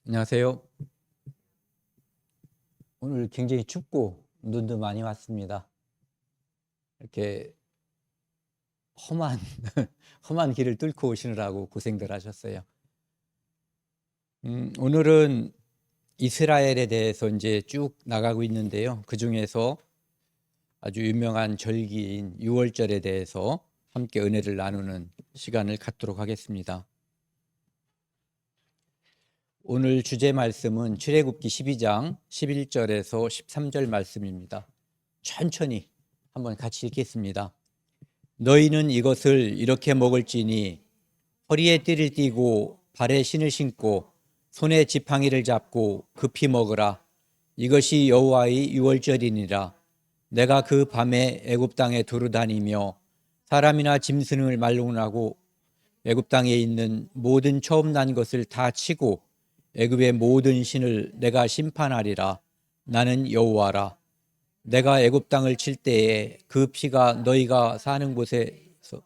안녕하세요. 오늘 굉장히 춥고 눈도 많이 왔습니다. 이렇게 험한 험한 길을 뚫고 오시느라고 고생들 하셨어요. 오늘은 이스라엘에 대해서 이제 쭉 나가고 있는데요. 그 중에서 아주 유명한 절기인 유월절에 대해서 함께 은혜를 나누는 시간을 갖도록 하겠습니다. 오늘 주제 말씀은 출애굽기 12장 11절에서 13절 말씀입니다. 천천히 한번 같이 읽겠습니다. 너희는 이것을 이렇게 먹을지니 허리에 띠를 띠고 발에 신을 신고 손에 지팡이를 잡고 급히 먹으라. 이것이 여호와의 유월절이니라. 내가 그 밤에 애굽 땅에 두루 다니며 사람이나 짐승을 말론하고 애굽 땅에 있는 모든 처음 난 것을 다 치고 애굽의 모든 신을 내가 심판하리라. 나는 여호와라. 내가 애굽 땅을 칠 때에 그 피가 너희가 사는 곳에서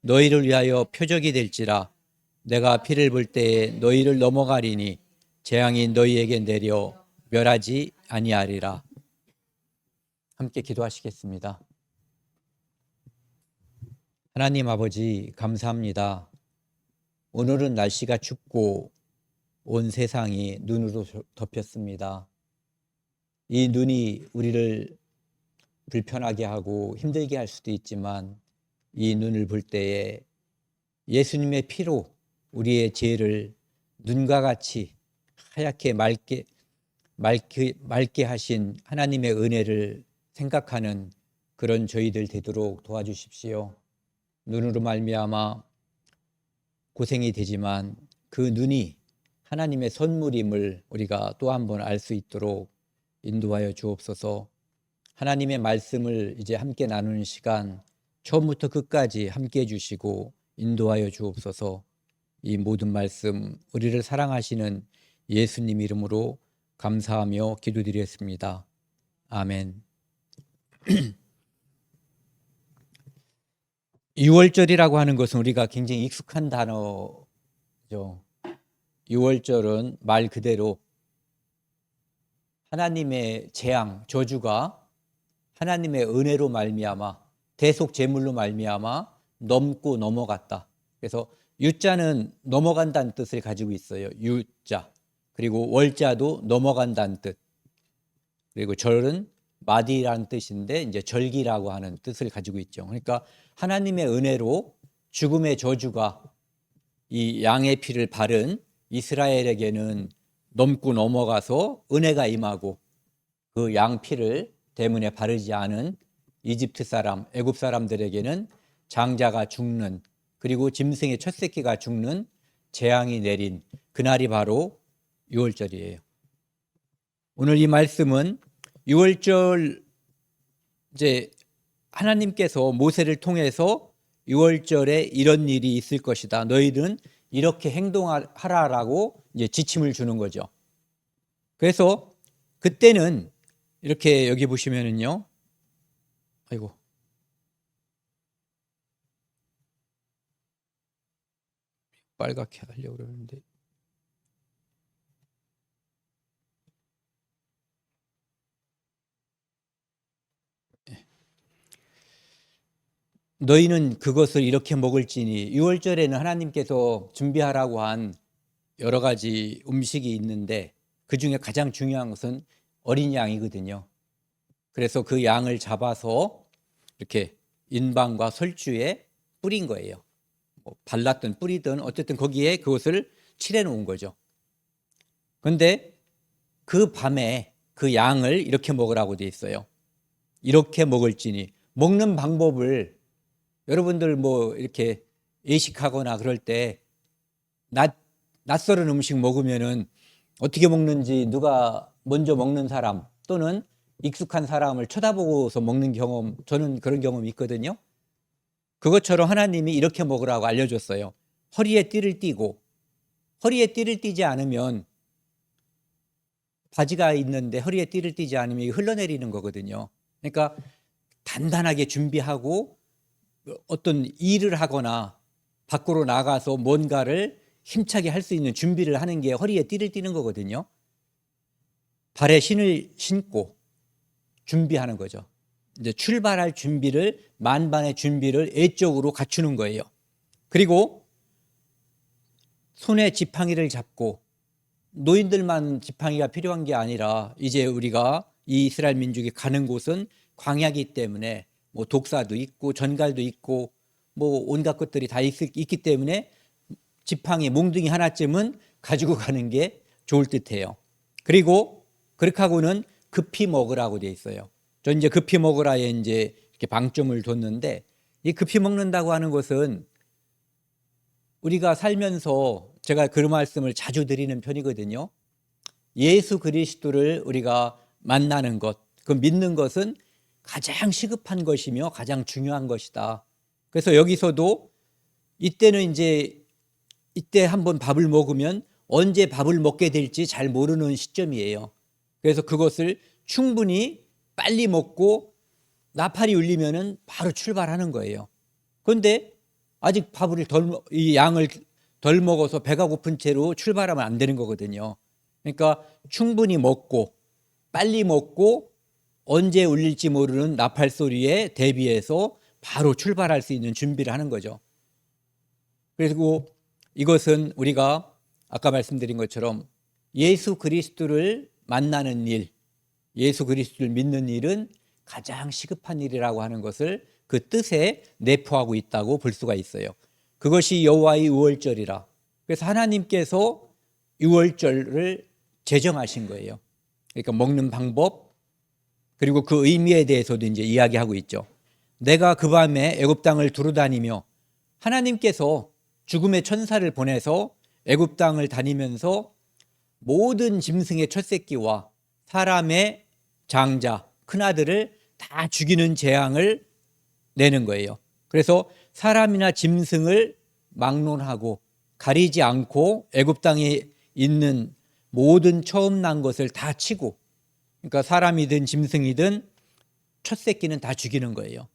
너희를 위하여 표적이 될지라. 내가 피를 볼 때에 너희를 넘어가리니 재앙이 너희에게 내려 멸하지 아니하리라. 함께 기도하시겠습니다. 하나님 아버지, 감사합니다. 오늘은 날씨가 춥고 온 세상이 눈으로 덮였습니다. 이 눈이 우리를 불편하게 하고 힘들게 할 수도 있지만 이 눈을 볼 때에 예수님의 피로 우리의 죄를 눈과 같이 하얗게 맑게 하신 하나님의 은혜를 생각하는 그런 저희들 되도록 도와주십시오. 눈으로 말미암아 고생이 되지만 그 눈이 하나님의 선물임을 우리가 또 한 번 알 수 있도록 인도하여 주옵소서. 하나님의 말씀을 이제 함께 나누는 시간 처음부터 끝까지 함께 해주시고 인도하여 주옵소서. 이 모든 말씀 우리를 사랑하시는 예수님 이름으로 감사하며 기도드렸습니다. 아멘. 6월절이라고 하는 것은 우리가 굉장히 익숙한 단어죠. 6월절은 말 그대로 하나님의 재앙, 저주가 하나님의 은혜로 말미암아 대속 제물로 말미암아 넘고 넘어갔다. 그래서 유자는 넘어간다는 뜻을 가지고 있어요. 유자. 그리고 월자도 넘어간다는 뜻. 그리고 절은 마디라는 뜻인데 이제 절기라고 하는 뜻을 가지고 있죠. 그러니까 하나님의 은혜로 죽음의 저주가 이 양의 피를 바른 이스라엘에게는 넘고 넘어가서 은혜가 임하고 그 양피를 대문에 바르지 않은 이집트 사람, 애굽 사람들에게는 장자가 죽는, 그리고 짐승의 첫 새끼가 죽는 재앙이 내린 그날이 바로 유월절이에요. 오늘 이 말씀은 유월절, 이제 하나님께서 모세를 통해서 유월절에 이런 일이 있을 것이다. 너희들은 이렇게 행동하라라고 이제 지침을 주는 거죠. 그래서 그때는 이렇게 여기 보시면은요. 아이고. 빨갛게 하려고 그러는데. 너희는 그것을 이렇게 먹을지니, 유월절에는 하나님께서 준비하라고 한 여러 가지 음식이 있는데 그 중에 가장 중요한 것은 어린 양이거든요. 그래서 그 양을 잡아서 이렇게 인방과 설주에 뿌린 거예요. 뭐 발랐든 뿌리든 어쨌든 거기에 그것을 칠해 놓은 거죠. 그런데 그 밤에 그 양을 이렇게 먹으라고 돼 있어요. 이렇게 먹을지니, 먹는 방법을 여러분들 뭐 이렇게 예식하거나 그럴 때 낯설은 음식 먹으면은 어떻게 먹는지 누가 먼저 먹는 사람 또는 익숙한 사람을 쳐다보고서 먹는 경험, 저는 그런 경험이 있거든요. 그것처럼 하나님이 이렇게 먹으라고 알려줬어요. 허리에 띠를 띠고, 허리에 띠를 띠지 않으면, 바지가 있는데 허리에 띠를 띠지 않으면 흘러내리는 거거든요. 그러니까 단단하게 준비하고 어떤 일을 하거나 밖으로 나가서 뭔가를 힘차게 할 수 있는 준비를 하는 게 허리에 띠를 띠는 거거든요. 발에 신을 신고 준비하는 거죠. 이제 출발할 준비를, 만반의 준비를 애적으로 갖추는 거예요. 그리고 손에 지팡이를 잡고, 노인들만 지팡이가 필요한 게 아니라 이제 우리가 이 이스라엘 민족이 가는 곳은 광야이기 때문에 뭐 독사도 있고 전갈도 있고 뭐 온갖 것들이 다 있기 때문에 지팡이, 몽둥이 하나쯤은 가지고 가는 게 좋을 듯해요. 그리고 그렇게 하고는 급히 먹으라고 돼 있어요. 저 이제 급히 먹으라에 이제 이렇게 방점을 뒀는데, 이 급히 먹는다고 하는 것은 우리가 살면서 제가 그런 말씀을 자주 드리는 편이거든요. 예수 그리스도를 우리가 만나는 것, 그 믿는 것은 가장 시급한 것이며 가장 중요한 것이다. 그래서 여기서도 이때는 이제 이때 한번 밥을 먹으면 언제 밥을 먹게 될지 잘 모르는 시점이에요. 그래서 그것을 충분히 빨리 먹고 나팔이 울리면은 바로 출발하는 거예요. 그런데 아직 이 양을 덜 먹어서 배가 고픈 채로 출발하면 안 되는 거거든요. 그러니까 충분히 먹고 빨리 먹고 언제 울릴지 모르는 나팔 소리에 대비해서 바로 출발할 수 있는 준비를 하는 거죠. 그리고 이것은 우리가 아까 말씀드린 것처럼 예수 그리스도를 만나는 일, 예수 그리스도를 믿는 일은 가장 시급한 일이라고 하는 것을 그 뜻에 내포하고 있다고 볼 수가 있어요. 그것이 여호와의 유월절이라. 그래서 하나님께서 유월절을 제정하신 거예요. 그러니까 먹는 방법, 그리고 그 의미에 대해서도 이제 이야기하고 있죠. 내가 그 밤에 애굽 땅을 두루다니며, 하나님께서 죽음의 천사를 보내서 애굽 땅을 다니면서 모든 짐승의 첫 새끼와 사람의 장자, 큰아들을 다 죽이는 재앙을 내는 거예요. 그래서 사람이나 짐승을 막론하고 가리지 않고 애굽 땅에 있는 모든 처음 난 것을 다 치고, 그러니까 사람이든 짐승이든 첫 새끼는 다 죽이는 거예요.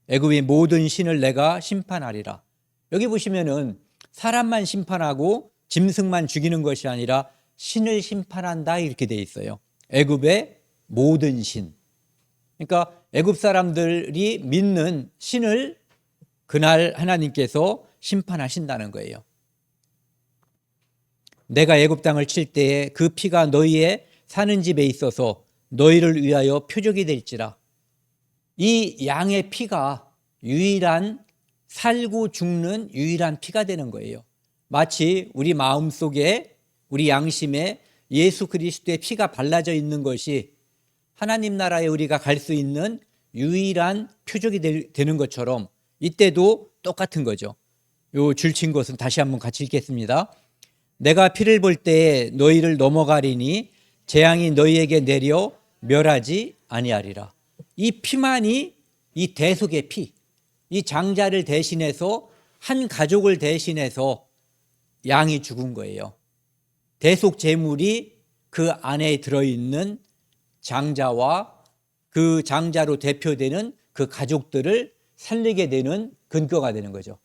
애굽의 모든 신을 내가 심판하리라. 여기 보시면은 사람만 심판하고 짐승만 죽이는 것이 아니라 신을 심판한다 이렇게 돼 있어요. 애굽의 모든 신. 그러니까 애굽 사람들이 믿는 신을 그날 하나님께서 심판하신다는 거예요. 내가 애굽 땅을 칠 때에 그 피가 너희의 사는 집에 있어서 너희를 위하여 표적이 될지라. 이 양의 피가 유일한, 살고 죽는 유일한 피가 되는 거예요. 마치 우리 마음속에, 우리 양심에 예수 그리스도의 피가 발라져 있는 것이 하나님 나라에 우리가 갈 수 있는 유일한 표적이 되는 것처럼 이때도 똑같은 거죠. 요 줄친 것은 다시 한번 같이 읽겠습니다. 내가 피를 볼 때에 너희를 넘어가리니 재앙이 너희에게 내려 멸하지 아니하리라. 이 피만이, 이 대속의 피, 이 장자를 대신해서, 한 가족을 대신해서 양이 죽은 거예요. 대속 제물이 그 안에 들어있는 장자와 그 장자로 대표되는 그 가족들을 살리게 되는 근거가 되는 거죠.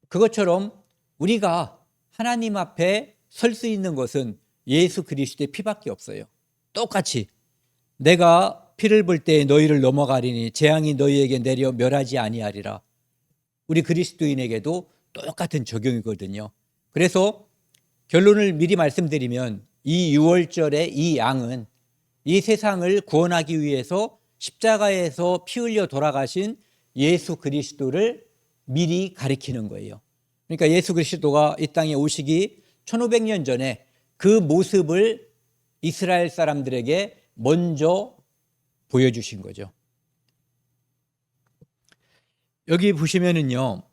그것처럼 우리가 하나님 앞에 설 수 있는 것은 예수 그리스도의 피밖에 없어요. 똑같이 내가 피를 볼 때 너희를 넘어가리니 재앙이 너희에게 내려 멸하지 아니하리라. 우리 그리스도인에게도 똑같은 적용이거든요. 그래서 결론을 미리 말씀드리면 이 유월절의 이 양은 이 세상을 구원하기 위해서 십자가에서 피 흘려 돌아가신 예수 그리스도를 미리 가리키는 거예요. 그러니까 예수 그리스도가 이 땅에 오시기 1500년 전에 그 모습을 이스라엘 사람들에게 먼저 보여주신 거죠. 여기 보시면은요,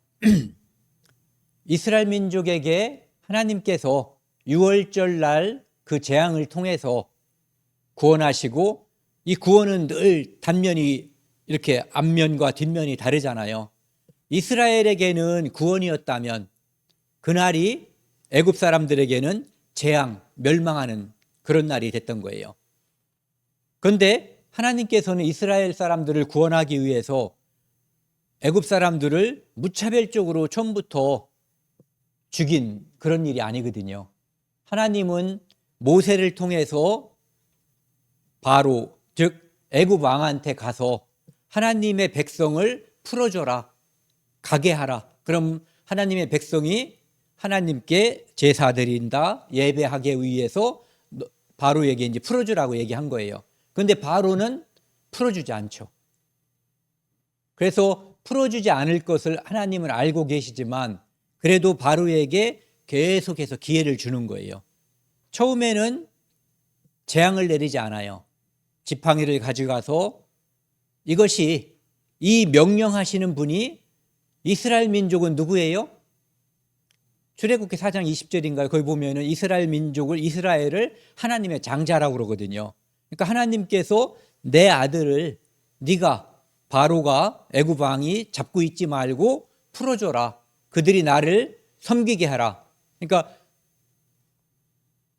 이스라엘 민족에게 하나님께서 유월절 날 그 재앙을 통해서 구원하시고, 이 구원은 늘 단면이 이렇게 앞면과 뒷면이 다르잖아요. 이스라엘에게는 구원이었다면 그날이 애굽 사람들에게는 재앙, 멸망하는 그런 날이 됐던 거예요. 그런데 하나님께서는 이스라엘 사람들을 구원하기 위해서 애굽 사람들을 무차별적으로 처음부터 죽인 그런 일이 아니거든요. 하나님은 모세를 통해서 바로 즉 애굽 왕한테 가서 하나님의 백성을 풀어줘라, 가게 하라. 그럼 하나님의 백성이 하나님께 제사 드린다, 예배하게 위해서 바로에게 이제 풀어주라고 얘기한 거예요. 그런데 바로는 풀어주지 않죠. 그래서 풀어주지 않을 것을 하나님은 알고 계시지만 그래도 바로에게 계속해서 기회를 주는 거예요. 처음에는 재앙을 내리지 않아요. 지팡이를 가져가서 이것이 이 명령하시는 분이 이스라엘 민족은 누구예요? 출애굽기 4장 20절인가요? 거기 보면은 이스라엘을 하나님의 장자라고 그러거든요. 그러니까 하나님께서 내 아들을 네가 바로가 애굽 왕이 잡고 있지 말고 풀어줘라. 그들이 나를 섬기게 하라. 그러니까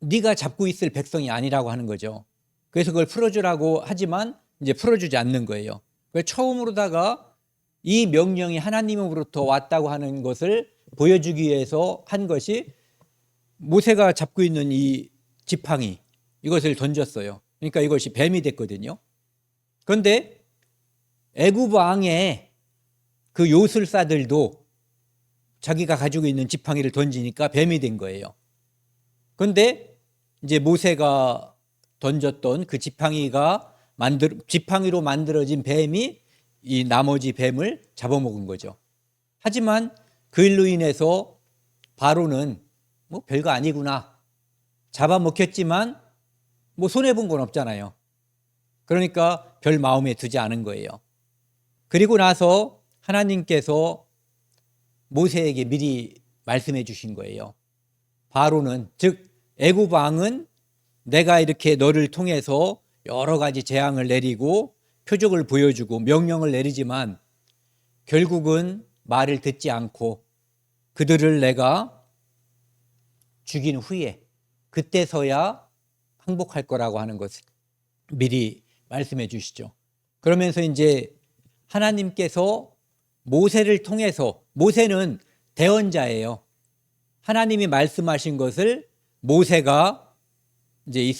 네가 잡고 있을 백성이 아니라고 하는 거죠. 그래서 그걸 풀어주라고 하지만 이제 풀어주지 않는 거예요. 처음으로다가 이 명령이 하나님으로부터 왔다고 하는 것을 보여주기 위해서 한 것이 모세가 잡고 있는 이 지팡이, 이것을 던졌어요. 그러니까 이것이 뱀이 됐거든요. 그런데 애굽 왕의 그 요술사들도 자기가 가지고 있는 지팡이를 던지니까 뱀이 된 거예요. 그런데 이제 모세가 던졌던 그 지팡이로 만들어진 뱀이 이 나머지 뱀을 잡아먹은 거죠. 하지만 그 일로 인해서 바로는 뭐 별거 아니구나, 잡아먹혔지만 뭐 손해본 건 없잖아요. 그러니까 별 마음에 두지 않은 거예요. 그리고 나서 하나님께서 모세에게 미리 말씀해 주신 거예요. 바로는, 즉 애굽 왕은 내가 이렇게 너를 통해서 여러 가지 재앙을 내리고 표적을 보여주고 명령을 내리지만 결국은 말을 듣지 않고 그들을 내가 죽인 후에 그때서야 항복할 거라고 하는 것을 미리 말씀해 주시죠. 그러면서 이제 하나님께서 모세를 통해서, 모세는 대언자예요. 하나님이 말씀하신 것을 모세가 이제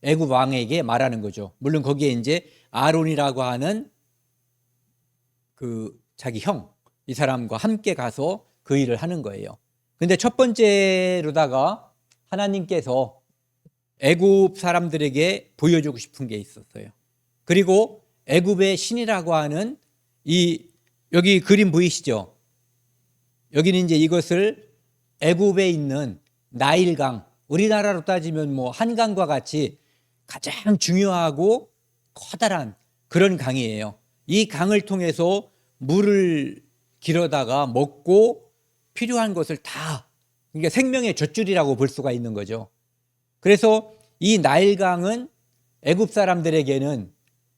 애굽 왕에게 말하는 거죠. 물론 거기에 이제 아론이라고 하는 그 자기 형, 이 사람과 함께 가서 그 일을 하는 거예요. 근데 첫 번째로다가 하나님께서 애굽 사람들에게 보여주고 싶은 게 있었어요. 그리고 애굽의 신이라고 하는 여기 그림 보이시죠? 여기는 이제 이것을 애굽에 있는 나일강, 우리나라로 따지면 뭐 한강과 같이 가장 중요하고 커다란 그런 강이에요. 이 강을 통해서 물을 길어다가 먹고 필요한 것을 다, 그러니까 생명의 젖줄이라고 볼 수가 있는 거죠. 그래서 이 나일강은 애굽 사람들에게는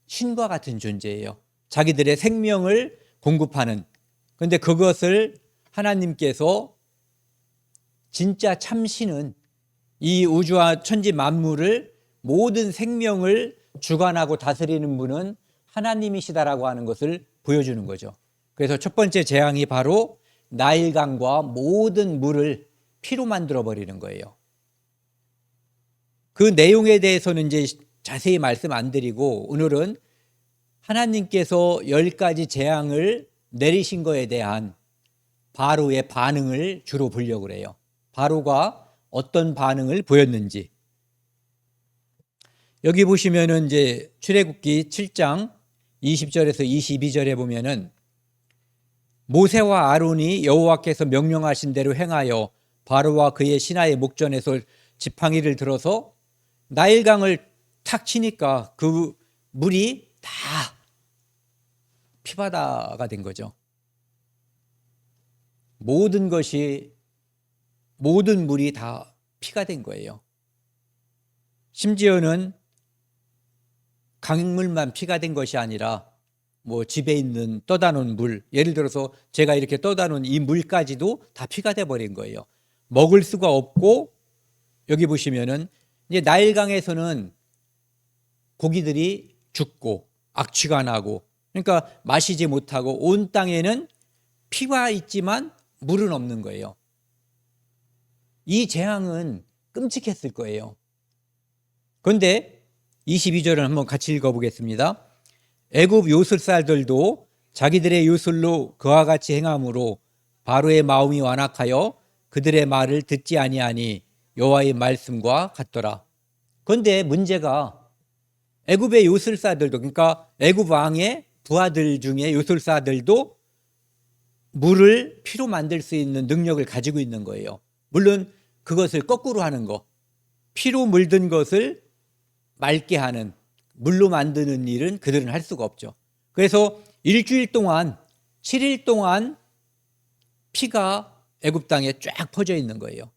신과 같은 존재예요. 자기들의 생명을 공급하는. 그런데 그것을 하나님께서 진짜 참신은 이 우주와 천지 만물을, 모든 생명을 주관하고 다스리는 분은 하나님이시다라고 하는 것을 보여주는 거죠. 그래서 첫 번째 재앙이 바로 나일강과 모든 물을 피로 만들어 버리는 거예요. 그 내용에 대해서는 이제 자세히 말씀 안 드리고 오늘은 하나님께서 10가지 재앙을 내리신 거에 대한 바로의 반응을 주로 보려고 그래요. 바로가 어떤 반응을 보였는지. 여기 보시면은 이제 출애굽기 7장 20절에서 22절에 보면은 모세와 아론이 여호와께서 명령하신 대로 행하여 바로와 그의 신하의 목전에서 지팡이를 들어서 나일강을 탁 치니까 그 물이 다 피바다가 된 거죠. 모든 물이 다 피가 된 거예요. 심지어는 강물만 피가 된 것이 아니라 뭐 집에 있는 떠다 놓은 물, 예를 들어서 제가 이렇게 떠다 놓은 이 물까지도 다 피가 돼 버린 거예요. 먹을 수가 없고, 여기 보시면은 이제 나일강에서는 고기들이 죽고 악취가 나고, 그러니까 마시지 못하고 온 땅에는 피가 있지만 물은 없는 거예요. 이 재앙은 끔찍했을 거예요. 그런데 22절을 한번 같이 읽어보겠습니다. 애굽 요술사들도 자기들의 요술로 그와 같이 행함으로 바로의 마음이 완악하여 그들의 말을 듣지 아니하니 여호와의 말씀과 같더라. 그런데 문제가 애굽의 요술사들도, 그러니까 애굽 왕의 부하들 중에 요술사들도 물을 피로 만들 수 있는 능력을 가지고 있는 거예요. 물론 그것을 거꾸로 하는 거, 피로 물든 것을 맑게 하는, 물로 만드는 일은 그들은 할 수가 없죠. 그래서 일주일 동안, 7일 동안 피가 애굽 땅에 쫙 퍼져 있는 거예요.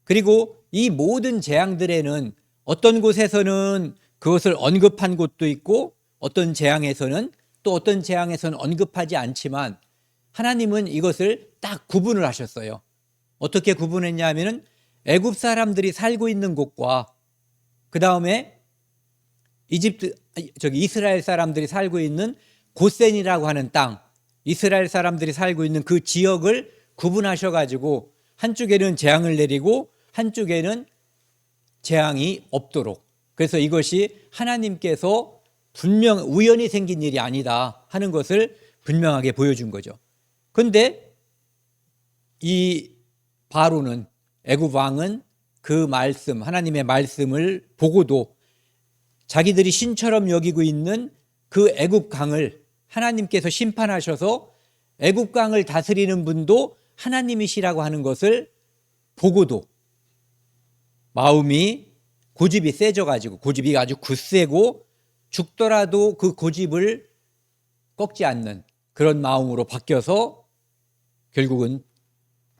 그리고 이 모든 재앙들에는 어떤 곳에서는 그것을 언급한 곳도 있고, 어떤 재앙에서는 또 어떤 재앙에서는 언급하지 않지만 하나님은 이것을 딱 구분을 하셨어요. 어떻게 구분했냐 하면은 애굽 사람들이 살고 있는 곳과 그 다음에 이스라엘 사람들이 살고 있는 고센이라고 하는 땅, 이스라엘 사람들이 살고 있는 그 지역을 구분하셔가지고 한쪽에는 재앙을 내리고 한쪽에는 재앙이 없도록, 그래서 이것이 하나님께서 분명 우연히 생긴 일이 아니다 하는 것을 분명하게 보여준 거죠. 그런데 이 바로는, 애굽 왕은 그 말씀, 하나님의 말씀을 보고도 자기들이 신처럼 여기고 있는 그 애굽 강을 하나님께서 심판하셔서 애굽 강을 다스리는 분도 하나님이시라고 하는 것을 보고도 마음이, 고집이 세져가지고, 고집이 아주 굳세고 죽더라도 그 고집을 꺾지 않는 그런 마음으로 바뀌어서 결국은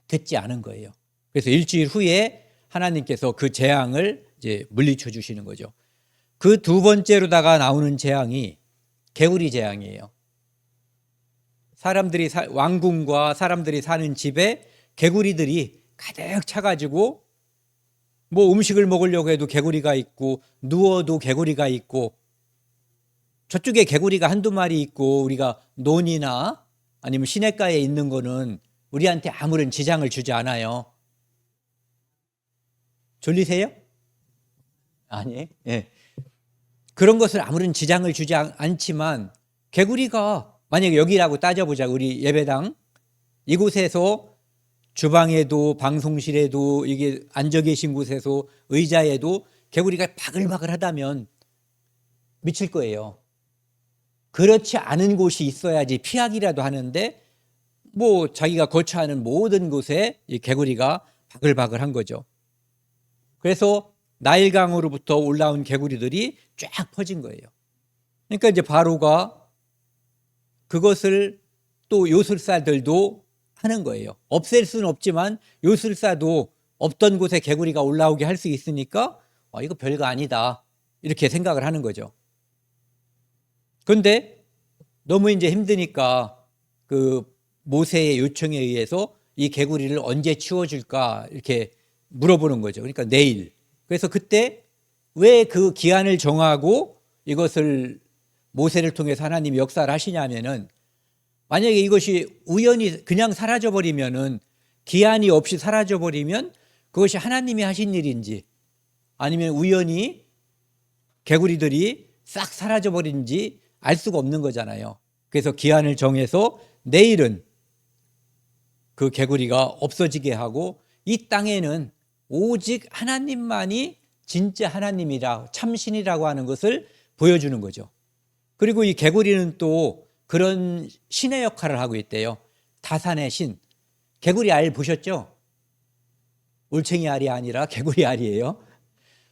듣지 않은 거예요. 그래서 일주일 후에 하나님께서 그 재앙을 이제 물리쳐 주시는 거죠. 그 두 번째로다가 나오는 재앙이 개구리 재앙이에요. 왕궁과 사람들이 사는 집에 개구리들이 가득 차가지고 뭐 음식을 먹으려고 해도 개구리가 있고, 누워도 개구리가 있고, 저쪽에 개구리가 한두 마리 있고 우리가 논이나 아니면 시냇가에 있는 거는 우리한테 아무런 지장을 주지 않아요. 졸리세요? 아니, 예. 그런 것을 아무런 지장을 주지 않지만 개구리가 만약에 여기라고 따져보자. 우리 예배당 이곳에서 주방에도 방송실에도 이게 앉아 계신 곳에서 의자에도 개구리가 바글바글 하다면 미칠 거예요. 그렇지 않은 곳이 있어야지 피하기라도 하는데 뭐 자기가 거처하는 모든 곳에 이 개구리가 바글바글한 거죠. 그래서 나일강으로부터 올라온 개구리들이 쫙 퍼진 거예요. 그러니까 이제 바로가 그것을 또 요술사들도 하는 거예요. 없앨 수는 없지만 요술사도 없던 곳에 개구리가 올라오게 할 수 있으니까 이거 별거 아니다 이렇게 생각을 하는 거죠. 그런데 너무 이제 힘드니까 그 모세의 요청에 의해서 이 개구리를 언제 치워줄까 이렇게 물어보는 거죠. 그러니까 내일. 그래서 그때 왜 그 기한을 정하고 이것을 모세를 통해서 하나님이 역사를 하시냐면은 만약에 이것이 우연히 그냥 사라져버리면은, 기한이 없이 사라져버리면 그것이 하나님이 하신 일인지 아니면 우연히 개구리들이 싹 사라져버린지 알 수가 없는 거잖아요. 그래서 기한을 정해서 내일은 그 개구리가 없어지게 하고 이 땅에는 오직 하나님만이 진짜 하나님이라, 참신이라고 하는 것을 보여주는 거죠. 그리고 이 개구리는 또 그런 신의 역할을 하고 있대요. 다산의 신. 개구리 알 보셨죠? 올챙이 알이 아니라 개구리 알이에요.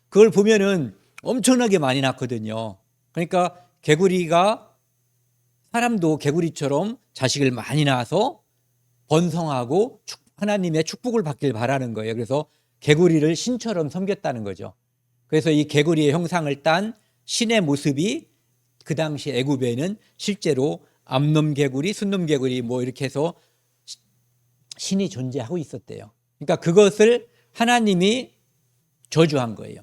그걸 보면은 엄청나게 많이 낳거든요. 그러니까 개구리가, 사람도 개구리처럼 자식을 많이 낳아서 번성하고 하나님의 축복을 받길 바라는 거예요. 그래서 개구리를 신처럼 섬겼다는 거죠. 그래서 이 개구리의 형상을 딴 신의 모습이 그 당시 애굽에는 실제로 암놈 개구리, 순놈 개구리 뭐 이렇게 해서 신이 존재하고 있었대요. 그러니까 그것을 하나님이 저주한 거예요.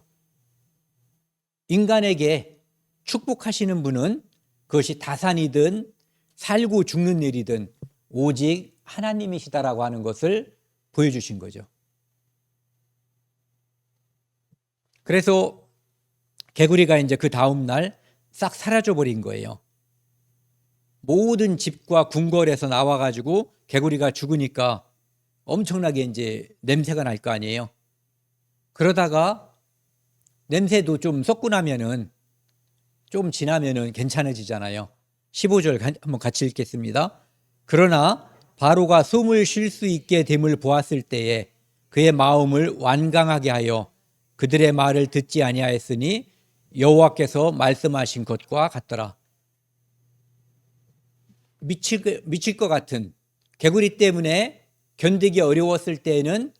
인간에게 축복하시는 분은 그것이 다산이든 살고 죽는 일이든 오직 하나님이시다라고 하는 것을 보여주신 거죠. 그래서 개구리가 이제 그 다음 날 싹 사라져 버린 거예요. 모든 집과 궁궐에서 나와가지고 개구리가 죽으니까 엄청나게 이제 냄새가 날 거 아니에요. 그러다가 냄새도 좀 썩고 나면은 좀 지나면은 괜찮아지잖아요. 15절 한번 같이 읽겠습니다. 그러나 바로가 숨을 쉴 수 있게 됨을 보았을 때에 그의 마음을 완강하게 하여 그들의 말을 듣지 아니하였으니 여호와께서 말씀하신 것과 같더라. 미칠 것 같은, 개구리 때문에 견디기 어려웠을 때에는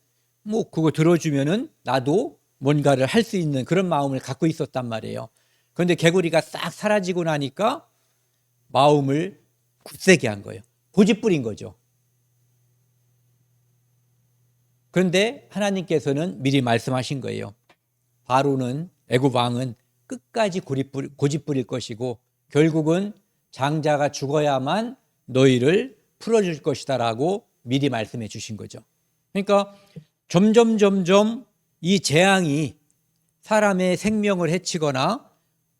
뭐 그거 들어주면은 나도 뭔가를 할 수 있는 그런 마음을 갖고 있었단 말이에요. 그런데 개구리가 싹 사라지고 나니까 마음을 굳세게 한 거예요. 고집부린 거죠. 그런데 하나님께서는 미리 말씀하신 거예요. 바로는, 애굽 왕은 끝까지 고집 부릴 것이고 결국은 장자가 죽어야만 너희를 풀어줄 것이다라고 미리 말씀해 주신 거죠. 그러니까 점점 이 재앙이 사람의 생명을 해치거나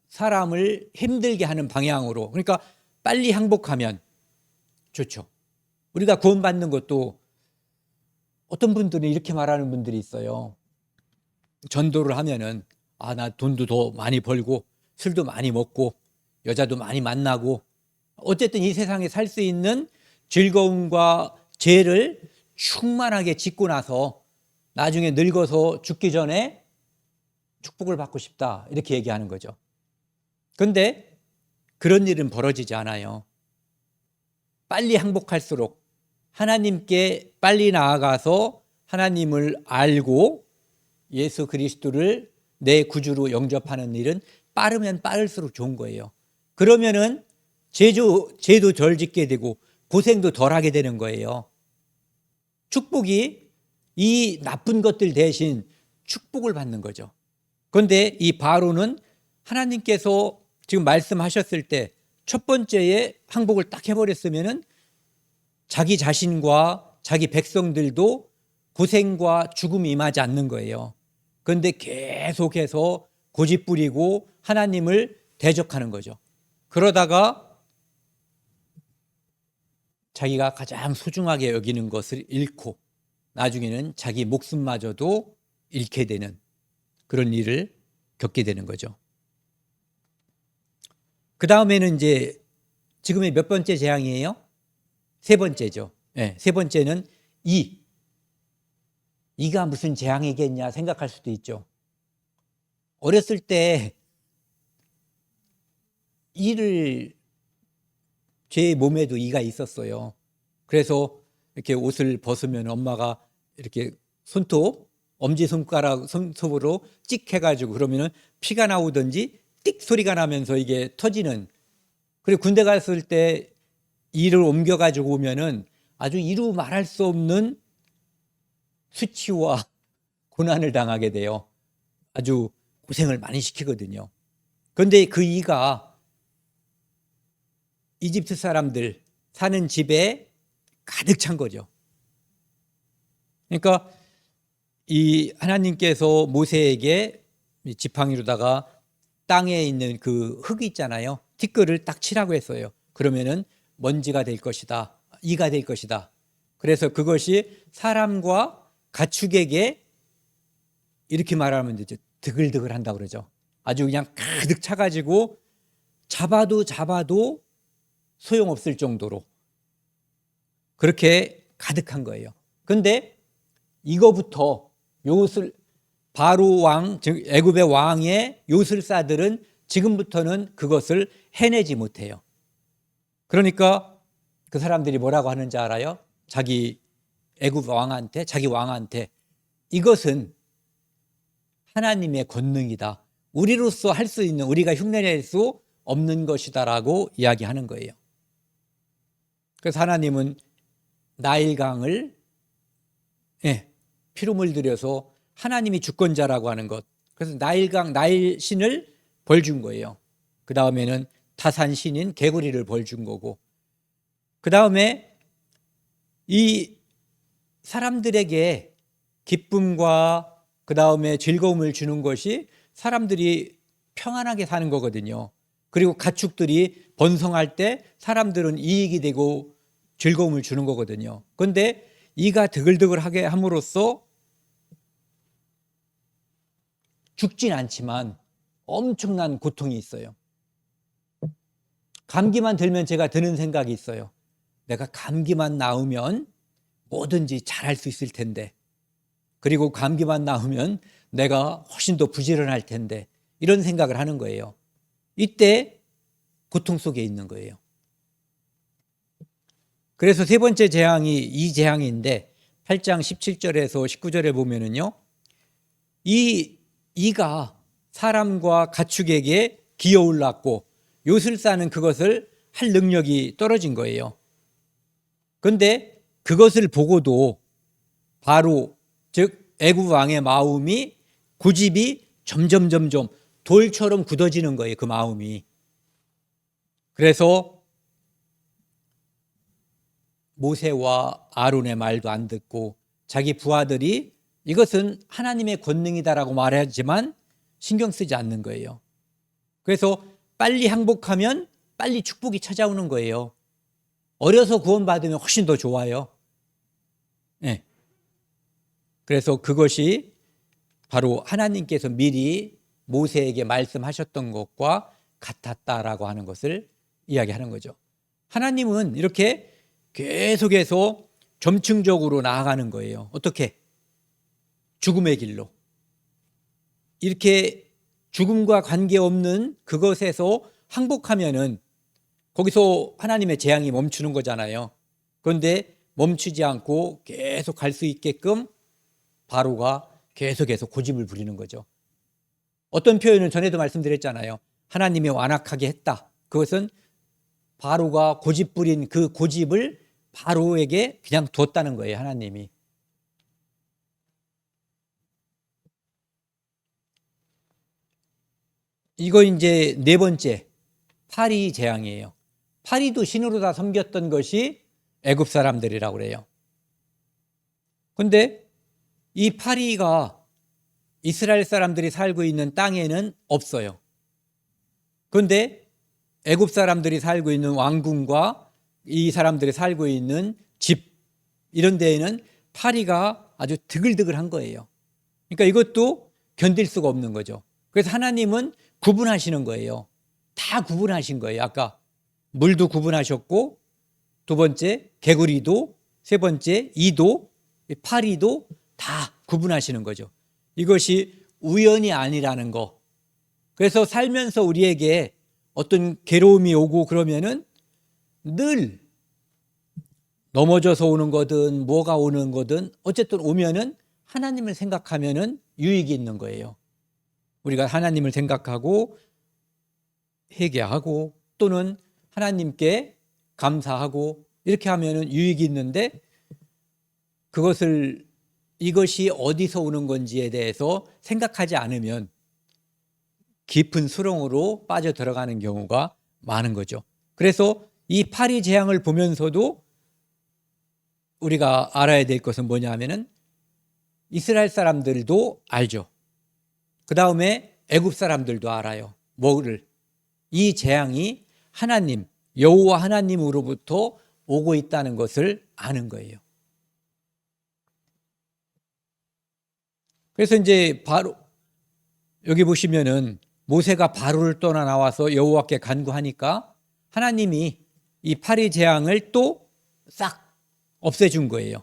사람을 힘들게 하는 방향으로, 그러니까 빨리 항복하면 좋죠. 우리가 구원받는 것도 어떤 분들은 이렇게 말하는 분들이 있어요. 전도를 하면은 나 돈도 더 많이 벌고 술도 많이 먹고 여자도 많이 만나고 어쨌든 이 세상에 살 수 있는 즐거움과 죄를 충만하게 짓고 나서 나중에 늙어서 죽기 전에 축복을 받고 싶다 이렇게 얘기하는 거죠. 그런데 그런 일은 벌어지지 않아요. 빨리 항복할수록 하나님께 빨리 나아가서 하나님을 알고 예수 그리스도를 내 구주로 영접하는 일은 빠르면 빠를수록 좋은 거예요. 그러면은 죄도 덜 짓게 되고 고생도 덜 하게 되는 거예요. 축복이 이 나쁜 것들 대신 축복을 받는 거죠. 그런데 이 바로는 하나님께서 지금 말씀하셨을 때 첫 번째에 항복을 딱 해버렸으면은 자기 자신과 자기 백성들도 고생과 죽음이 임하지 않는 거예요. 그런데 계속해서 고집부리고 하나님을 대적하는 거죠. 그러다가 자기가 가장 소중하게 여기는 것을 잃고 나중에는 자기 목숨마저도 잃게 되는 그런 일을 겪게 되는 거죠. 그 다음에는 이제 지금의 몇 번째 재앙이에요? 세 번째죠. 네, 세 번째는 이가 무슨 재앙이겠냐 생각할 수도 있죠. 어렸을 때 제 몸에도 이가 있었어요. 그래서 이렇게 옷을 벗으면 엄마가 이렇게 엄지손가락 손톱으로 찍 해가지고 그러면은 피가 나오든지 띡 소리가 나면서 이게 터지는. 그리고 군대 갔을 때 이를 옮겨가지고 오면은 아주 이루 말할 수 없는 수치와 고난을 당하게 돼요. 아주 고생을 많이 시키거든요. 그런데 그 이가 이집트 사람들 사는 집에 가득 찬 거죠. 그러니까 이 하나님께서 모세에게 지팡이로다가 땅에 있는 그 흙 있잖아요. 티끌을 딱 치라고 했어요. 그러면은 먼지가 될 것이다. 이가 될 것이다. 그래서 그것이 사람과 가축에게 이렇게 말하면 되죠. 드글드글 한다고 그러죠. 아주 그냥 가득 차가지고 잡아도 소용없을 정도로 그렇게 가득한 거예요. 그런데 이거부터 바로 왕, 즉 애굽의 왕의 요술사들은 지금부터는 그것을 해내지 못해요. 그러니까 그 사람들이 뭐라고 하는지 알아요? 자기 왕한테 이것은 하나님의 권능이다. 우리로서 할 수 있는, 우리가 흉내낼 수 없는 것이다라고 이야기하는 거예요. 그래서 하나님은 나일강을 피로 물들여서 하나님이 주권자라고 하는 것. 그래서 나일 신을 벌 준 거예요. 그 다음에는 타산 신인 개구리를 벌 준 거고. 그 다음에 이 사람들에게 기쁨과 그 다음에 즐거움을 주는 것이 사람들이 평안하게 사는 거거든요. 그리고 가축들이 번성할 때 사람들은 이익이 되고 즐거움을 주는 거거든요. 그런데 이가 드글드글하게 함으로써 죽진 않지만 엄청난 고통이 있어요. 감기만 들면 제가 드는 생각이 있어요. 내가 감기만 나으면 뭐든지 잘할 수 있을 텐데, 그리고 감기만 나으면 내가 훨씬 더 부지런할 텐데, 이런 생각을 하는 거예요. 이때 고통 속에 있는 거예요. 그래서 세 번째 재앙이 이 재앙인데 8장 17절에서 19절에 보면은요, 이가 사람과 가축에게 기어올랐고 욤을 싸는 그것을 할 능력이 떨어진 거예요. 그런데 그것을 보고도 바로 즉 애굽 왕의 마음이 고집이 점점 돌처럼 굳어지는 거예요. 그 마음이. 그래서 모세와 아론의 말도 안 듣고 자기 부하들이 이것은 하나님의 권능이다라고 말하지만 신경 쓰지 않는 거예요. 그래서 빨리 항복하면 빨리 축복이 찾아오는 거예요. 어려서 구원받으면 훨씬 더 좋아요. 네. 그래서 그것이 바로 하나님께서 미리 모세에게 말씀하셨던 것과 같았다라고 하는 것을 이야기하는 거죠. 하나님은 이렇게 계속해서 점층적으로 나아가는 거예요. 어떻게? 죽음의 길로. 이렇게 죽음과 관계없는 그것에서 항복하면은 거기서 하나님의 재앙이 멈추는 거잖아요. 그런데 멈추지 않고 계속 갈 수 있게끔 바로가 계속해서 고집을 부리는 거죠. 어떤 표현을 전에도 말씀드렸잖아요. 하나님이 완악하게 했다. 그것은 바로가 고집 부린 그 고집을 바로에게 그냥 뒀다는 거예요. 하나님이. 이거 이제 네 번째 파리 재앙이에요. 파리도 신으로 다 섬겼던 것이 애굽 사람들이라고 그래요. 그런데 이 파리가 이스라엘 사람들이 살고 있는 땅에는 없어요. 그런데 애굽 사람들이 살고 있는 왕궁과 이 사람들이 살고 있는 집, 이런 데에는 파리가 아주 드글드글한 거예요. 그러니까 이것도 견딜 수가 없는 거죠. 그래서 하나님은 구분하시는 거예요. 다 구분하신 거예요. 아까 물도 구분하셨고, 두 번째 개구리도, 세 번째 이도, 파리도 다 구분하시는 거죠. 이것이 우연이 아니라는 거. 그래서 살면서 우리에게 어떤 괴로움이 오고 그러면은 늘 넘어져서 오는 거든 뭐가 오는 거든 어쨌든 오면은 하나님을 생각하면은 유익이 있는 거예요. 우리가 하나님을 생각하고 회개하고 또는 하나님께 감사하고 이렇게 하면은 유익이 있는데, 그것을 이것이 어디서 오는 건지에 대해서 생각하지 않으면 깊은 수렁으로 빠져 들어가는 경우가 많은 거죠. 그래서 이 파리 재앙을 보면서도 우리가 알아야 될 것은 뭐냐면은 이스라엘 사람들도 알죠. 그 다음에 애굽 사람들도 알아요. 뭐를? 이 재앙이 하나님, 여호와 하나님으로부터 오고 있다는 것을 아는 거예요. 그래서 이제 바로 여기 보시면은 모세가 바로를 떠나 나와서 여호와께 간구하니까 하나님이 이 파리 재앙을 또 싹 없애준 거예요.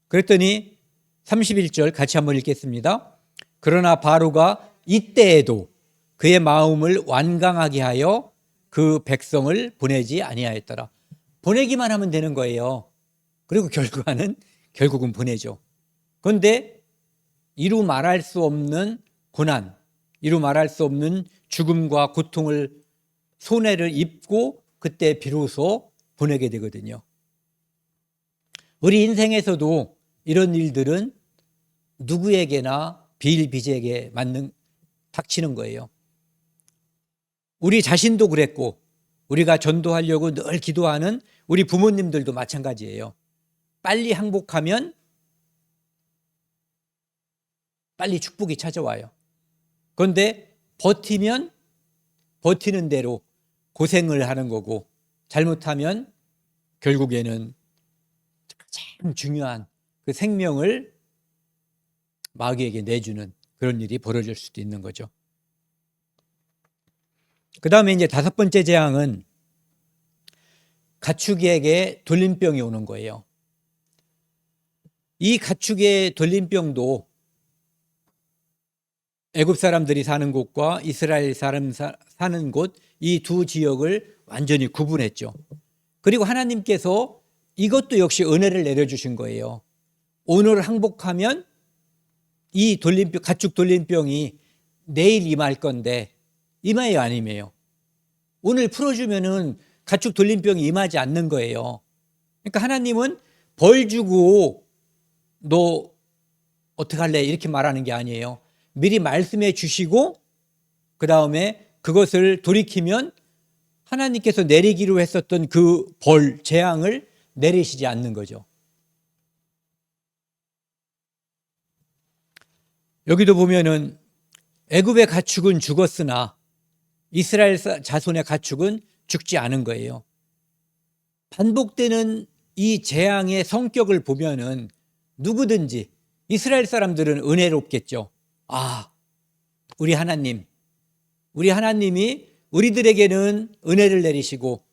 그랬더니 31절 같이 한번 읽겠습니다. 그러나 바로가 이때에도 그의 마음을 완강하게 하여 그 백성을 보내지 아니하였더라. 보내기만 하면 되는 거예요. 그리고 결국은 보내죠. 그런데 이루 말할 수 없는 고난, 이루 말할 수 없는 죽음과 고통을, 손해를 입고 그때 비로소 보내게 되거든요. 우리 인생에서도 이런 일들은 누구에게나 비일비재하게 닥치는 거예요. 우리 자신도 그랬고 우리가 전도하려고 늘 기도하는 우리 부모님들도 마찬가지예요. 빨리 항복하면 빨리 축복이 찾아와요. 그런데 버티면 버티는 대로 고생을 하는 거고, 잘못하면 결국에는 가장 중요한 그 생명을 마귀에게 내주는 그런 일이 벌어질 수도 있는 거죠. 그 다음에 이제 5번째 재앙은 가축에게 돌림병이 오는 거예요. 이 가축의 돌림병도 애굽 사람들이 사는 곳과 이스라엘 사람 사는 곳, 이 두 지역을 완전히 구분했죠. 그리고 하나님께서 이것도 역시 은혜를 내려주신 거예요. 오늘 항복하면 이 돌림병, 가축 돌림병이 내일 임할 건데 임해요, 안 임해요? 오늘 풀어주면은 가축 돌림병이 임하지 않는 거예요. 그러니까 하나님은 벌 주고 너 어떡할래? 이렇게 말하는 게 아니에요. 미리 말씀해 주시고 그 다음에 그것을 돌이키면 하나님께서 내리기로 했었던 그 벌, 재앙을 내리시지 않는 거죠. 여기도 보면은 애굽의 가축은 죽었으나 이스라엘 자손의 가축은 죽지 않은 거예요. 반복되는 이 재앙의 성격을 보면은 누구든지 이스라엘 사람들은 은혜롭겠죠. 아, 우리 하나님이 우리들에게는 은혜를 내리시고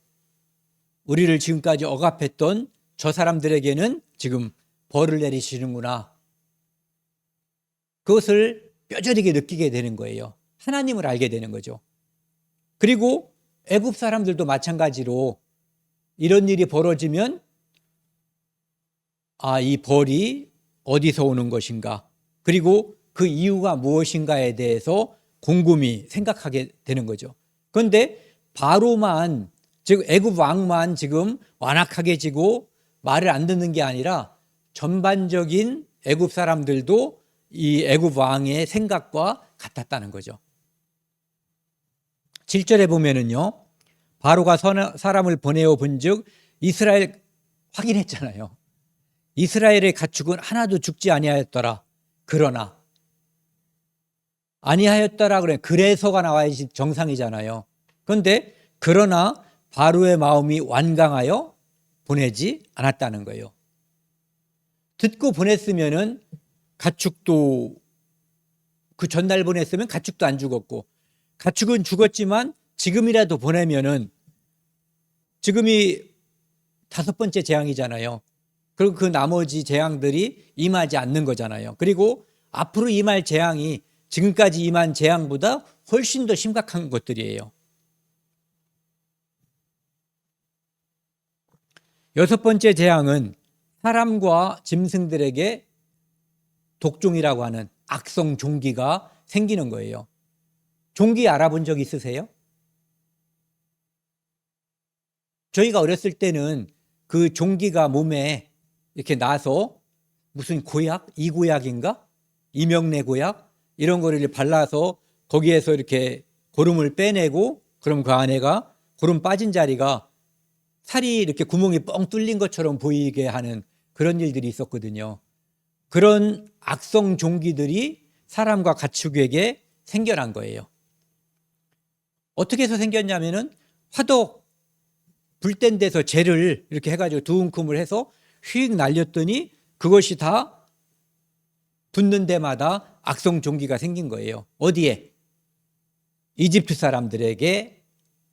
우리를 지금까지 억압했던 저 사람들에게는 지금 벌을 내리시는구나. 그것을 뼈저리게 느끼게 되는 거예요. 하나님을 알게 되는 거죠. 그리고 애굽 사람들도 마찬가지로 이런 일이 벌어지면 아, 이 벌이 어디서 오는 것인가? 그리고 그 이유가 무엇인가에 대해서 곰곰이 생각하게 되는 거죠. 그런데 바로만, 즉 애굽 왕만 지금 완악하게 지고 말을 안 듣는 게 아니라 전반적인 애굽 사람들도 이 애굽 왕의 생각과 같았다는 거죠. 7절에 보면은요, 바로가 사람을 보내어 본즉 이스라엘, 확인했잖아요. 이스라엘의 가축은 하나도 죽지 아니하였더라. 그러나 아니하였더라 그래. 그래서가 나와야지 정상이잖아요. 그런데 그러나 바로의 마음이 완강하여 보내지 않았다는 거예요. 듣고 보냈으면은 가축도 그 전날 보냈으면 가축도 안 죽었고, 가축은 죽었지만 지금이라도 보내면은, 지금이 5번째 재앙이잖아요. 그리고 그 나머지 재앙들이 임하지 않는 거잖아요. 그리고 앞으로 임할 재앙이 지금까지 임한 재앙보다 훨씬 더 심각한 것들이에요. 6번째 재앙은 사람과 짐승들에게 독종이라고 하는 악성 종기가 생기는 거예요. 종기 알아본 적 있으세요? 저희가 어렸을 때는 그 종기가 몸에 이렇게 나서 무슨 고약, 이고약인가? 이명래 고약? 이런 거를 발라서 거기에서 이렇게 고름을 빼내고, 그럼 그 안에가 고름 빠진 자리가 살이 이렇게 구멍이 뻥 뚫린 것처럼 보이게 하는 그런 일들이 있었거든요. 그런 악성 종기들이 사람과 가축에게 생겨난 거예요. 어떻게 해서 생겼냐면은 화덕 불된 데서 재를 이렇게 해가지고 두 움큼을 해서 휙 날렸더니 그것이 다 붙는 데마다 악성 종기가 생긴 거예요. 어디에? 이집트 사람들에게,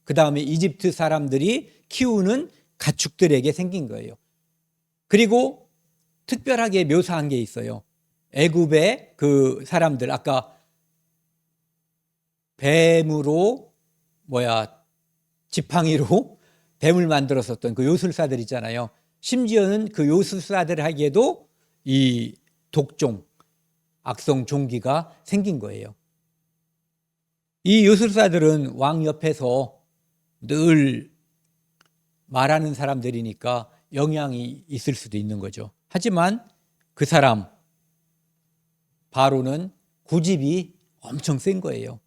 그 다음에 이집트 사람들이 키우는 가축들에게 생긴 거예요. 그리고 특별하게 묘사한 게 있어요. 애굽의 그 사람들, 아까 뱀으로 지팡이로 뱀을 만들었었던 그 요술사들 있잖아요. 심지어는 그 요술사들에게도 이 독종, 악성 종기가 생긴 거예요. 이 요술사들은 왕 옆에서 늘 말하는 사람들이니까 영향이 있을 수도 있는 거죠. 하지만 그 사람 바로는 고집이 엄청 센 거예요.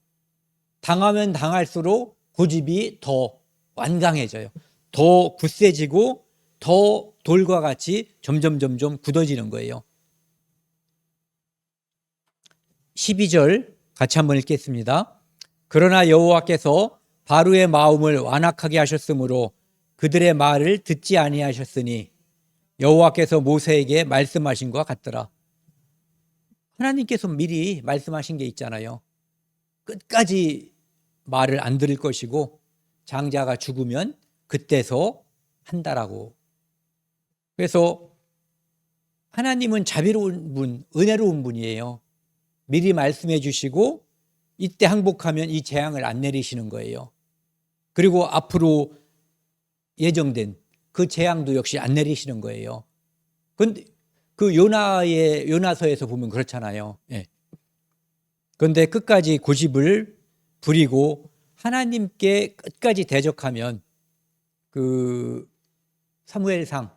당하면 당할수록 고집이 더 완강해져요. 더 굳세지고 더 돌과 같이 점점 굳어지는 거예요. 12절 같이 한번 읽겠습니다. 그러나 여호와께서 바로의 마음을 완악하게 하셨으므로 그들의 말을 듣지 아니하셨으니 여호와께서 모세에게 말씀하신 것과 같더라. 하나님께서 미리 말씀하신 게 있잖아요. 끝까지 말을 안 들을 것이고 장자가 죽으면 그때서 한다라고. 그래서 하나님은 자비로운 분, 은혜로운 분이에요. 미리 말씀해 주시고 이때 항복하면 이 재앙을 안 내리시는 거예요. 그리고 앞으로 예정된 그 재앙도 역시 안 내리시는 거예요. 근데 그 요나서에서 보면 그렇잖아요. 예. 그런데 끝까지 고집을 부리고 하나님께 끝까지 대적하면 그 사무엘상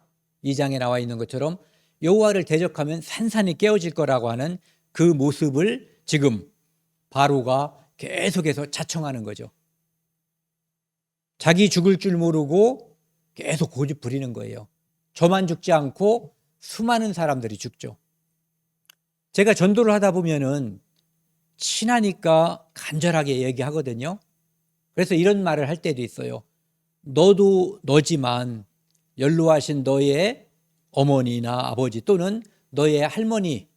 2장에 나와 있는 것처럼 여호와를 대적하면 산산이 깨어질 거라고 하는 그 모습을 지금 바로가 계속해서 자청하는 거죠. 자기 죽을 줄 모르고 계속 고집 부리는 거예요. 저만 죽지 않고 수많은 사람들이 죽죠. 제가 전도를 하다 보면은 친하니까 간절하게 얘기하거든요. 그래서 이런 말을 할 때도 있어요. 너도 너지만 연로하신 너의 어머니나 아버지 또는 너의 할머니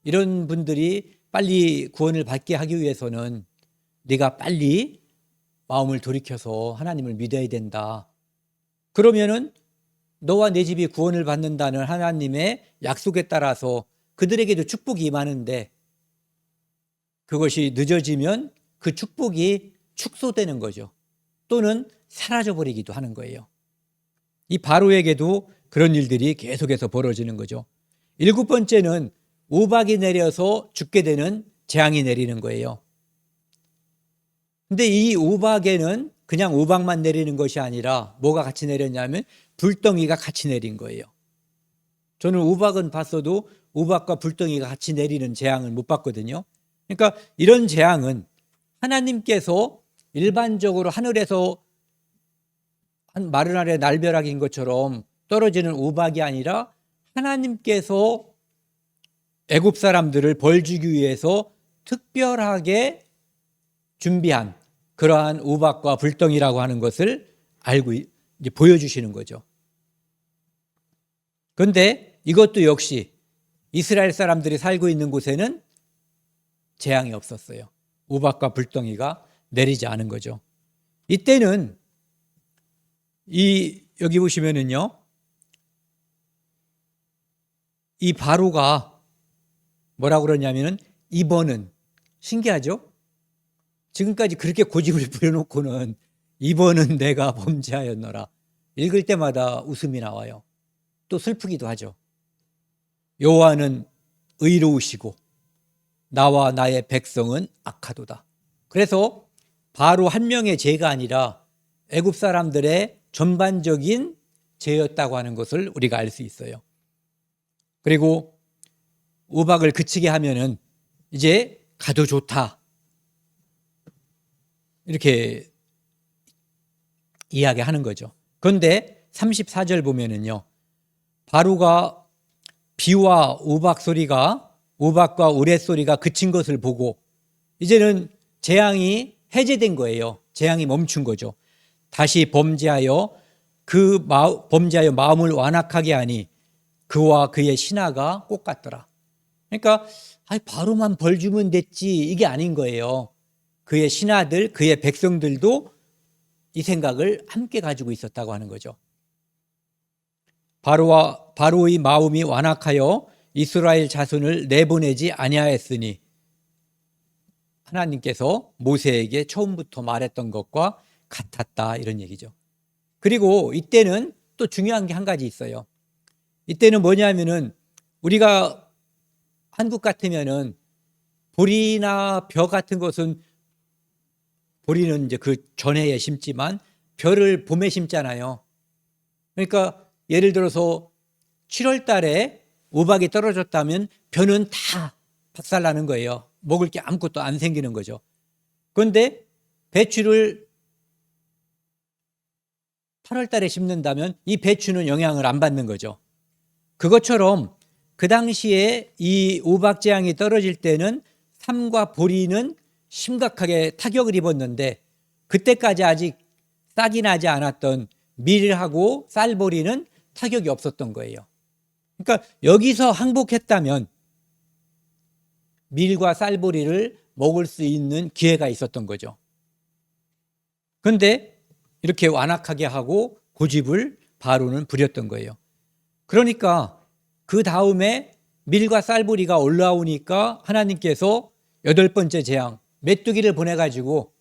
이런 분들이 빨리 구원을 받게 하기 위해서는 네가 빨리 마음을 돌이켜서 하나님을 믿어야 된다. 그러면은 너와 내 집이 구원을 받는다는 하나님의 약속에 따라서 그들에게도 축복이 임하는데 그것이 늦어지면 그 축복이 축소되는 거죠. 또는 사라져버리기도 하는 거예요. 이 바로에게도 그런 일들이 계속해서 벌어지는 거죠. 7번째는 우박이 내려서 죽게 되는 재앙이 내리는 거예요. 근데 이 우박에는 그냥 우박만 내리는 것이 아니라 뭐가 같이 내렸냐면 불덩이가 같이 내린 거예요. 저는 우박은 봤어도 우박과 불덩이가 같이 내리는 재앙을 못 봤거든요. 그러니까 이런 재앙은 하나님께서 일반적으로 하늘에서 마른 아래 날벼락인 것처럼 떨어지는 우박이 아니라 하나님께서 애굽 사람들을 벌 주기 위해서 특별하게 준비한 그러한 우박과 불덩이라고 하는 것을 알고 이제 보여주시는 거죠. 그런데 이것도 역시 이스라엘 사람들이 살고 있는 곳에는 재앙이 없었어요. 우박과 불덩이가 내리지 않은 거죠. 이때는 여기 보시면은요, 이 바로가 뭐라고 그러냐면은 이번은 신기하죠? 지금까지 그렇게 고집을 부려놓고는 이번은 내가 범죄하였노라. 읽을 때마다 웃음이 나와요. 또 슬프기도 하죠. 여호와는 의로우시고 나와 나의 백성은 악하도다. 그래서 바로 한 명의 죄가 아니라 애굽 사람들의 전반적인 죄였다고 하는 것을 우리가 알 수 있어요. 그리고 우박을 그치게 하면은 이제 가도 좋다. 이렇게 이야기하는 거죠. 그런데 34절 보면은요, 바로가 비와 우박과 우레소리가 그친 것을 보고 이제는 재앙이 해제된 거예요. 재앙이 멈춘 거죠. 다시 범죄하여 마음을 완악하게 하니 그와 그의 신하가 똑같더라. 그러니까 바로만 벌 주면 됐지 이게 아닌 거예요. 그의 신하들, 그의 백성들도 이 생각을 함께 가지고 있었다고 하는 거죠. 바로의 마음이 완악하여 이스라엘 자손을 내보내지 아니하였으니 하나님께서 모세에게 처음부터 말했던 것과 같았다 이런 얘기죠. 그리고 이때는 또 중요한 게 한 가지 있어요. 이때는 뭐냐면은 우리가 한국 같으면은 보리나 벼 같은 것은 보리는 이제 그 전해에 심지만 벼를 봄에 심잖아요. 그러니까 예를 들어서 7월 달에 우박이 떨어졌다면 벼는 다 박살나는 거예요. 먹을 게 아무것도 안 생기는 거죠. 그런데 배추를 8월 달에 심는다면 이 배추는 영향을 안 받는 거죠. 그것처럼 그 당시에 이 우박 재앙이 떨어질 때는 삼과 보리는 심각하게 타격을 입었는데 그때까지 아직 싹이 나지 않았던 밀하고 쌀보리는 타격이 없었던 거예요. 그러니까 여기서 항복했다면 밀과 쌀보리를 먹을 수 있는 기회가 있었던 거죠. 그런데 이렇게 완악하게 하고 고집을 바로는 부렸던 거예요. 그러니까 그 다음에 밀과 쌀보리가 올라오니까 하나님께서 8번째 재앙 메뚜기를 보내가지고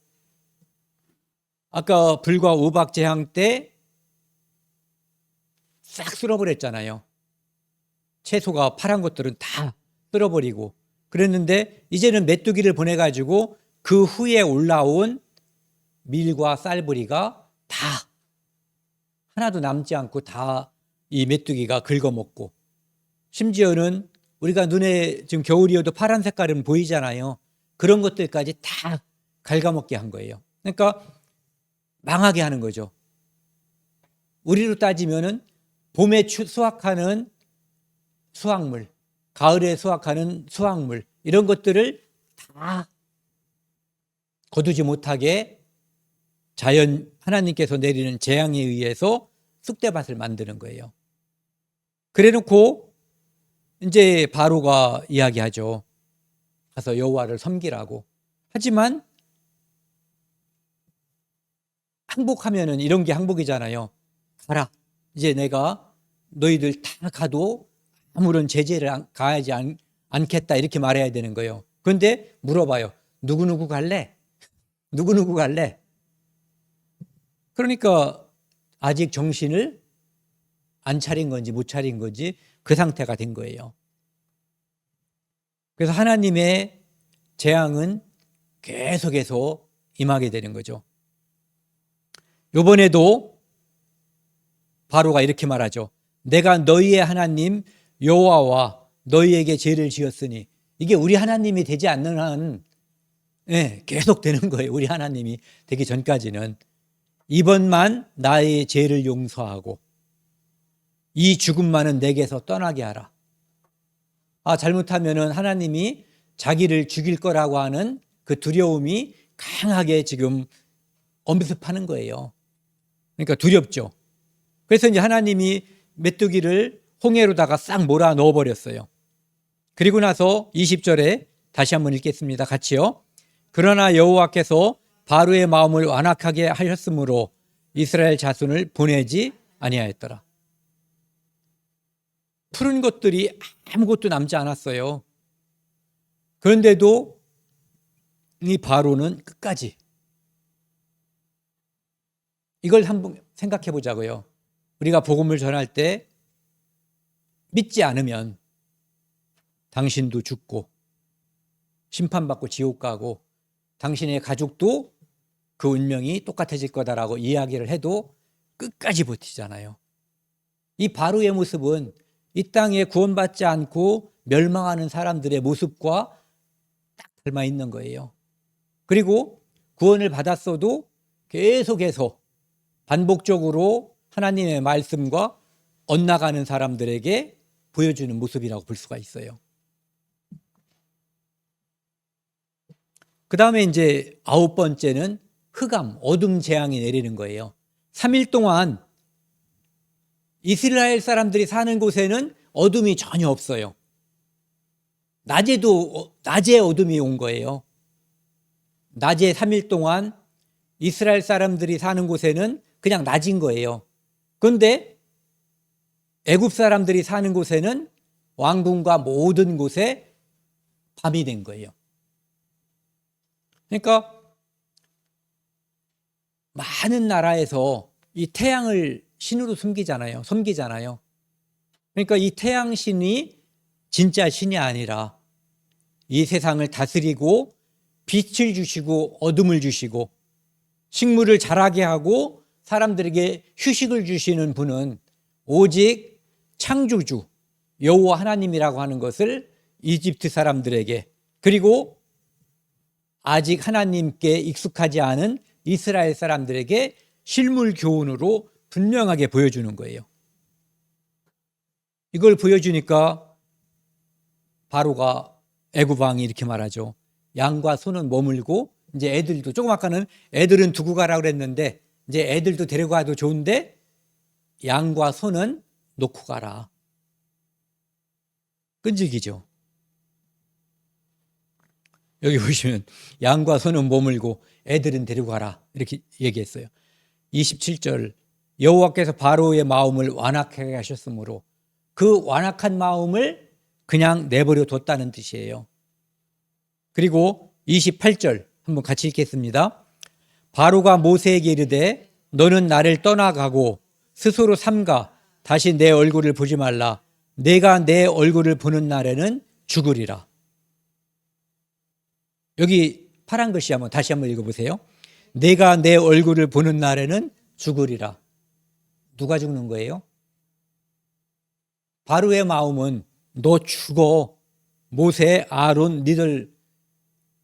아까 불과 우박 재앙 때 싹 쓸어버렸잖아요. 채소가 파란 것들은 다 쓸어버리고 그랬는데 이제는 메뚜기를 보내가지고 그 후에 올라온 밀과 쌀보리가 다 하나도 남지 않고 다 이 메뚜기가 긁어먹고 심지어는 우리가 눈에 지금 겨울이어도 파란 색깔은 보이잖아요. 그런 것들까지 다 갉아먹게 한 거예요. 그러니까 망하게 하는 거죠. 우리로 따지면은 봄에 수확하는 수확물, 가을에 수확하는 수확물 이런 것들을 다 거두지 못하게 자연 하나님께서 내리는 재앙에 의해서 쑥대밭을 만드는 거예요. 그래놓고 이제 바로가 이야기하죠. 가서 여호와를 섬기라고. 하지만 항복하면은 이런 게 항복이잖아요. 가라. 이제 내가 너희들 다 가도 아무런 제재를 가하지 않겠다 이렇게 말해야 되는 거예요. 그런데 물어봐요. 누구누구 갈래? 누구누구 갈래? 그러니까 아직 정신을 안 차린 건지 못 차린 건지 그 상태가 된 거예요. 그래서 하나님의 재앙은 계속해서 임하게 되는 거죠. 이번에도 바로가 이렇게 말하죠. 내가 너희의 하나님 여호와와 너희에게 죄를 지었으니 이게 우리 하나님이 되지 않는 한 계속 되는 거예요. 우리 하나님이 되기 전까지는 이번만 나의 죄를 용서하고 이 죽음만은 내게서 떠나게 하라. 잘못하면은 하나님이 자기를 죽일 거라고 하는 그 두려움이 강하게 지금 엄습하는 거예요. 그러니까 두렵죠. 그래서 이제 하나님이 메뚜기를 홍해로다가 싹 몰아 넣어버렸어요. 그리고 나서 20절에 다시 한번 읽겠습니다. 같이요. 그러나 여호와께서 바로의 마음을 완악하게 하셨으므로 이스라엘 자손을 보내지 아니하였더라. 푸른 것들이 아무것도 남지 않았어요. 그런데도 이 바로는 끝까지 이걸 한번 생각해 보자고요. 우리가 복음을 전할 때 믿지 않으면 당신도 죽고 심판받고 지옥 가고 당신의 가족도 그 운명이 똑같아질 거다라고 이야기를 해도 끝까지 버티잖아요. 이 바로의 모습은 이 땅에 구원받지 않고 멸망하는 사람들의 모습과 딱 닮아 있는 거예요. 그리고 구원을 받았어도 계속해서 반복적으로 하나님의 말씀과 엇나가는 사람들에게 보여주는 모습이라고 볼 수가 있어요. 그 다음에 이제 9번째는 흑암, 어둠 재앙이 내리는 거예요. 3일 동안 이스라엘 사람들이 사는 곳에는 어둠이 전혀 없어요. 낮에 어둠이 온 거예요. 낮에 3일 동안 이스라엘 사람들이 사는 곳에는 그냥 낮인 거예요. 그런데 애굽 사람들이 사는 곳에는 왕궁과 모든 곳에 밤이 된 거예요. 그러니까 많은 나라에서 이 태양을 신으로 섬기잖아요. 그러니까 이 태양신이 진짜 신이 아니라 이 세상을 다스리고 빛을 주시고 어둠을 주시고 식물을 자라게 하고 사람들에게 휴식을 주시는 분은 오직 창조주 여호와 하나님이라고 하는 것을 이집트 사람들에게 그리고 아직 하나님께 익숙하지 않은 이스라엘 사람들에게 실물 교훈으로 분명하게 보여주는 거예요. 이걸 보여주니까 바로가 애굽 왕이 이렇게 말하죠. 양과 소는 머물고 이제 애들도 조금 아까는 애들은 두고 가라고 그랬는데 이제 애들도 데려가도 좋은데 양과 소는 놓고 가라. 끈질기죠. 여기 보시면 양과 소는 머물고 애들은 데리고 가라 이렇게 얘기했어요. 27절 여호와께서 바로의 마음을 완악하게 하셨으므로 그 완악한 마음을 그냥 내버려 뒀다는 뜻이에요. 그리고 28절 한번 같이 읽겠습니다. 바로가 모세에게 이르되 너는 나를 떠나가고 스스로 삼가 다시 내 얼굴을 보지 말라. 내가 내 얼굴을 보는 날에는 죽으리라. 여기 파란 글씨 한번 다시 한번 읽어보세요. 내가 내 얼굴을 보는 날에는 죽으리라. 누가 죽는 거예요? 바로의 마음은 너 죽어. 모세, 아론, 니들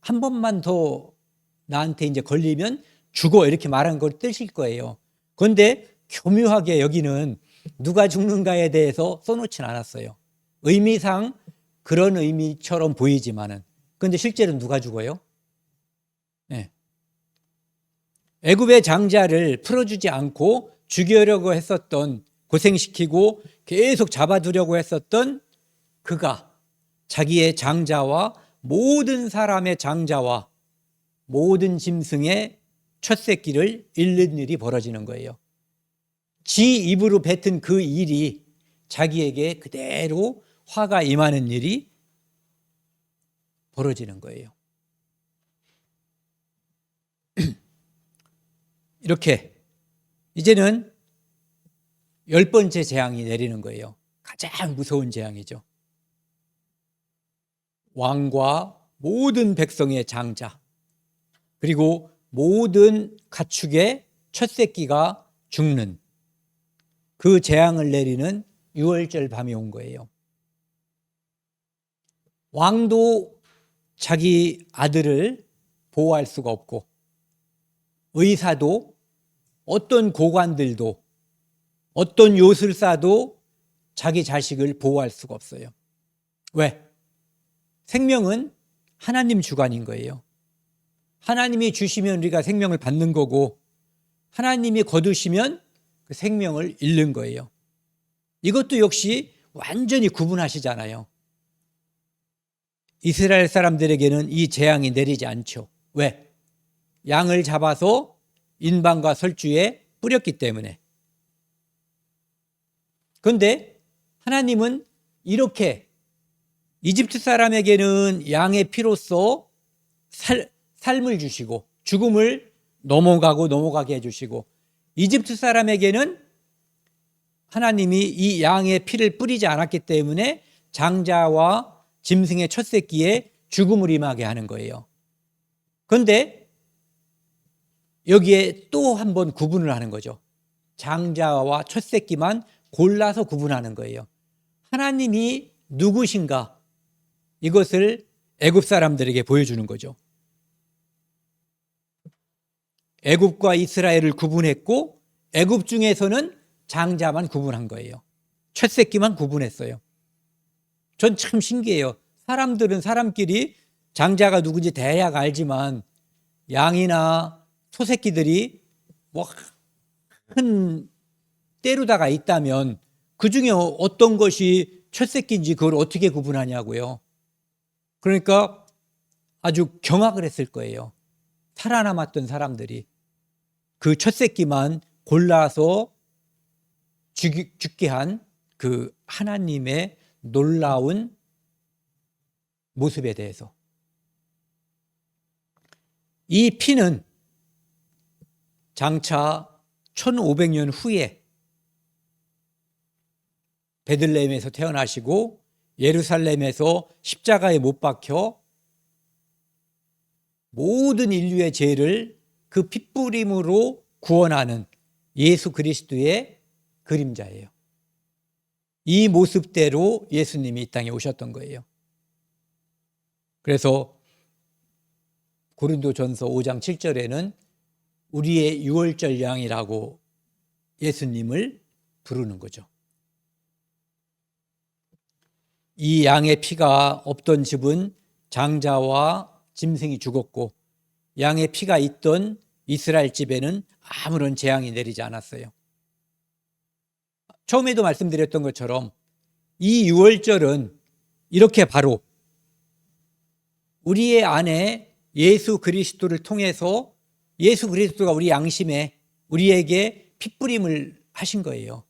한 번만 더 나한테 이제 걸리면 죽어 이렇게 말한 걸 뜨실 거예요. 그런데 교묘하게 여기는 누가 죽는가에 대해서 써놓진 않았어요. 의미상 그런 의미처럼 보이지만은 그런데 실제로 누가 죽어요? 네. 애굽의 장자를 풀어주지 않고 죽이려고 했었던, 고생시키고 계속 잡아두려고 했었던 그가 자기의 장자와 모든 사람의 장자와 모든 짐승의 첫 새끼를 잃는 일이 벌어지는 거예요. 지 입으로 뱉은 그 일이 자기에게 그대로 화가 임하는 일이 벌어지는 거예요. 이렇게 이제는 10번째 재앙이 내리는 거예요. 가장 무서운 재앙이죠. 왕과 모든 백성의 장자 그리고 모든 가축의 첫 새끼가 죽는 그 재앙을 내리는 유월절 밤이 온 거예요. 왕도 자기 아들을 보호할 수가 없고 의사도 어떤 고관들도 어떤 요술사도 자기 자식을 보호할 수가 없어요. 왜? 생명은 하나님 주관인 거예요. 하나님이 주시면 우리가 생명을 받는 거고 하나님이 거두시면 그 생명을 잃는 거예요. 이것도 역시 완전히 구분하시잖아요. 이스라엘 사람들에게는 이 재앙이 내리지 않죠. 왜? 양을 잡아서 인방과 설주에 뿌렸기 때문에. 그런데 하나님은 이렇게 이집트 사람에게는 양의 피로써 삶을 주시고 죽음을 넘어가게 해주시고 이집트 사람에게는 하나님이 이 양의 피를 뿌리지 않았기 때문에 장자와 짐승의 첫 새끼에 죽음을 임하게 하는 거예요. 그런데 여기에 또 한 번 구분을 하는 거죠. 장자와 첫 새끼만 골라서 구분하는 거예요. 하나님이 누구신가? 이것을 애굽 사람들에게 보여주는 거죠. 애굽과 이스라엘을 구분했고 애굽 중에서는 장자만 구분한 거예요. 첫 새끼만 구분했어요. 전 참 신기해요. 사람들은 사람끼리 장자가 누군지 대략 알지만 양이나 소새끼들이 뭐 큰 때루다가 있다면 그 중에 어떤 것이 첫 새끼인지 그걸 어떻게 구분하냐고요. 그러니까 아주 경악을 했을 거예요. 살아남았던 사람들이 그 첫 새끼만 골라서 죽게 한 그 하나님의 놀라운 모습에 대해서. 이 피는 장차 1500년 후에 베들레헴에서 태어나시고 예루살렘에서 십자가에 못 박혀 모든 인류의 죄를 그 핏부림으로 구원하는 예수 그리스도의 그림자예요. 이 모습대로 예수님이 이 땅에 오셨던 거예요. 그래서 고린도전서 5장 7절에는 우리의 유월절 양이라고 예수님을 부르는 거죠. 이 양의 피가 없던 집은 장자와 짐승이 죽었고 양의 피가 있던 이스라엘 집에는 아무런 재앙이 내리지 않았어요. 처음에도 말씀드렸던 것처럼 이 유월절은 이렇게 바로 우리의 안에 예수 그리스도를 통해서 예수 그리스도가 우리 양심에 우리에게 핏부림을 하신 거예요.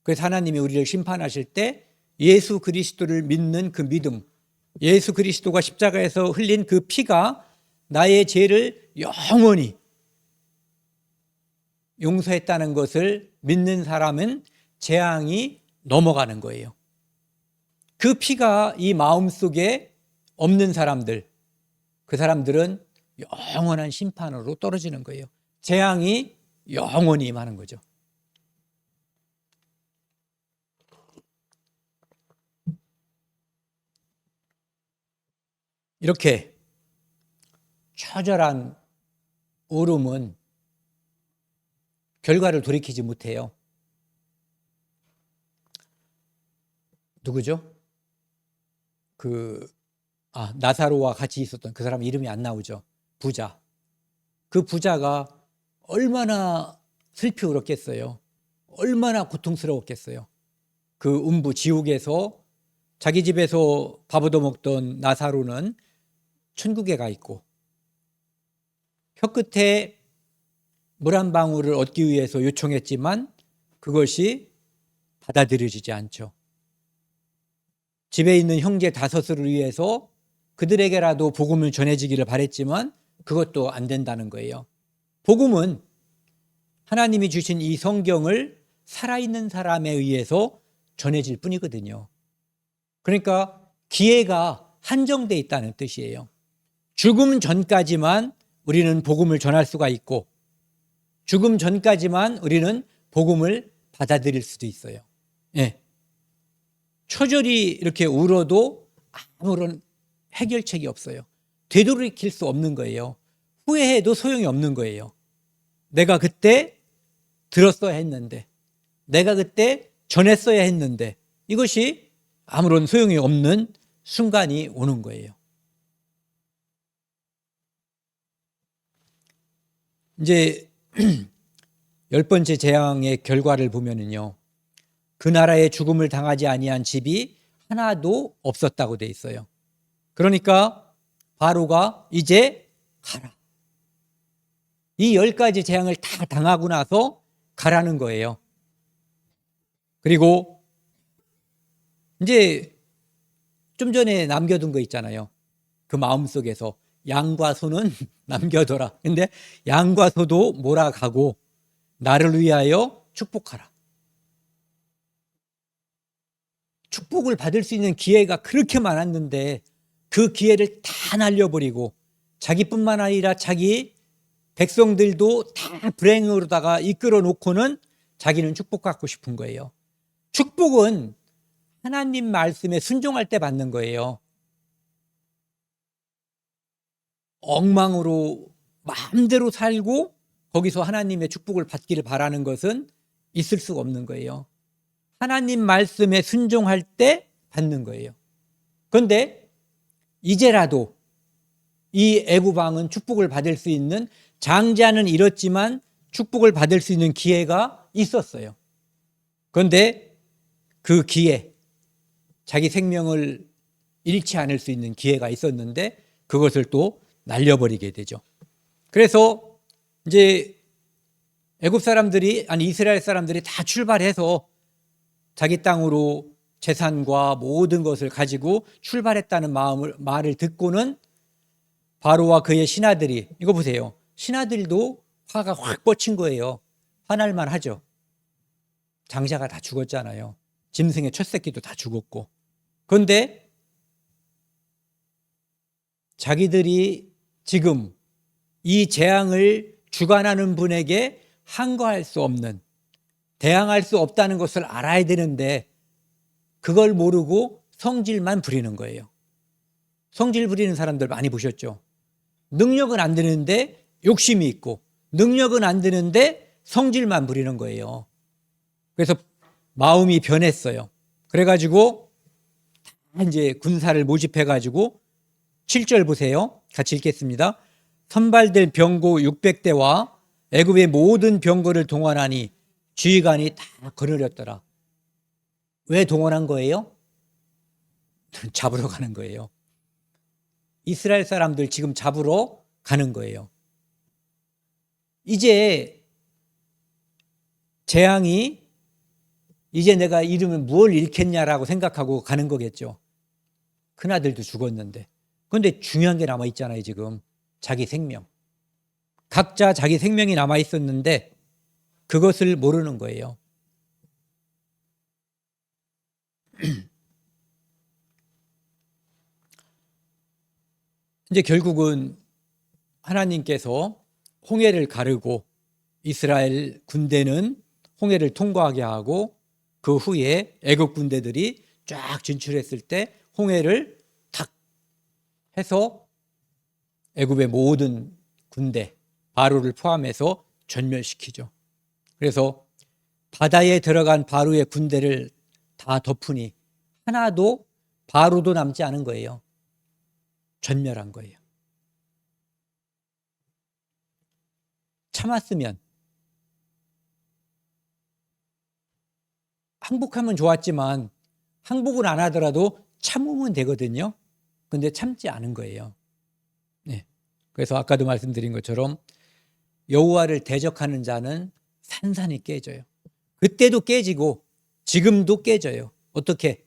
그래서 하나님이 우리를 심판하실 때 예수 그리스도를 믿는 그 믿음, 예수 그리스도가 십자가에서 흘린 그 피가 나의 죄를 영원히 용서했다는 것을 믿는 사람은 재앙이 넘어가는 거예요. 그 피가 이 마음속에 없는 사람들, 그 사람들은 영원한 심판으로 떨어지는 거예요. 재앙이 영원히 임하는 거죠. 이렇게 처절한 오름은 결과를 돌이키지 못해요. 누구죠? 나사로와 같이 있었던 그 사람 이름이 안 나오죠. 부자. 그 부자가 얼마나 슬피 울었겠어요. 얼마나 고통스러웠겠어요. 그 음부 지옥에서 자기 집에서 밥 얻어먹던 나사로는 천국에 가 있고 혀끝에 물 한 방울을 얻기 위해서 요청했지만 그것이 받아들여지지 않죠. 집에 있는 형제 5을 위해서 그들에게라도 복음을 전해지기를 바랬지만 그것도 안 된다는 거예요. 복음은 하나님이 주신 이 성경을 살아있는 사람에 의해서 전해질 뿐이거든요. 그러니까 기회가 한정돼 있다는 뜻이에요. 죽음 전까지만 우리는 복음을 전할 수가 있고 죽음 전까지만 우리는 복음을 받아들일 수도 있어요. 예. 처절히 이렇게 울어도 아무런 해결책이 없어요. 되돌이킬 수 없는 거예요. 후회해도 소용이 없는 거예요. 내가 그때 들었어야 했는데, 내가 그때 전했어야 했는데, 이것이 아무런 소용이 없는 순간이 오는 거예요. 이제 10번째 재앙의 결과를 보면은요, 그 나라에 죽음을 당하지 아니한 집이 하나도 없었다고 돼 있어요. 그러니까 바로가 이제 가라. 이 10가지 재앙을 다 당하고 나서 가라는 거예요. 그리고 이제 좀 전에 남겨둔 거 있잖아요. 그 마음속에서 양과 소는 남겨둬라. 근데 양과 소도 몰아가고 나를 위하여 축복하라. 축복을 받을 수 있는 기회가 그렇게 많았는데 그 기회를 다 날려버리고 자기뿐만 아니라 자기 백성들도 다 불행으로다가 이끌어 놓고는 자기는 축복받고 싶은 거예요. 축복은 하나님 말씀에 순종할 때 받는 거예요. 엉망으로 마음대로 살고 거기서 하나님의 축복을 받기를 바라는 것은 있을 수가 없는 거예요. 하나님 말씀에 순종할 때 받는 거예요. 그런데 이제라도 이 애굽 왕은 축복을 받을 수 있는, 장자는 잃었지만 축복을 받을 수 있는 기회가 있었어요. 그런데 그 기회, 자기 생명을 잃지 않을 수 있는 기회가 있었는데 그것을 또 날려버리게 되죠. 그래서 이제 애굽 사람들이, 아니 이스라엘 사람들이 다 출발해서 자기 땅으로 재산과 모든 것을 가지고 출발했다는 말을 듣고는 바로와 그의 신하들이, 이거 보세요. 신하들도 화가 확 뻗친 거예요. 화날만 하죠. 장자가 다 죽었잖아요. 짐승의 첫 새끼도 다 죽었고. 그런데 자기들이 지금 이 재앙을 주관하는 분에게 항거할 수 없는, 대항할 수 없다는 것을 알아야 되는데 그걸 모르고 성질만 부리는 거예요. 성질 부리는 사람들 많이 보셨죠? 능력은 안 되는데 욕심이 있고, 능력은 안 되는데 성질만 부리는 거예요. 그래서 마음이 변했어요. 그래가지고 이제 군사를 모집해가지고 7절 보세요. 같이 읽겠습니다. 선발될 병거 600대와 애굽의 모든 병거를 동원하니 주의관이 다 거느렸더라. 왜 동원한 거예요? 잡으러 가는 거예요. 이스라엘 사람들 지금 잡으러 가는 거예요. 이제 재앙이 이제 내가 이러면 뭘 잃겠냐라고 생각하고 가는 거겠죠. 큰아들도 죽었는데. 그런데 중요한 게 남아있잖아요. 지금 자기 생명. 각자 자기 생명이 남아있었는데 그것을 모르는 거예요. 이제 결국은 하나님께서 홍해를 가르고 이스라엘 군대는 홍해를 통과하게 하고 그 후에 애국 군대들이 쫙 진출했을 때 홍해를 탁 해서 애굽의 모든 군대 바로를 포함해서 전멸시키죠. 그래서 바다에 들어간 바로의 군대를 다 덮으니 하나도 바로도 남지 않은 거예요. 전멸한 거예요. 참았으면 항복하면 좋았지만 항복을 안 하더라도 참으면 되거든요. 근데 참지 않은 거예요. 네. 그래서 아까도 말씀드린 것처럼 여호와를 대적하는 자는 산산이 깨져요. 그때도 깨지고 지금도 깨져요. 어떻게?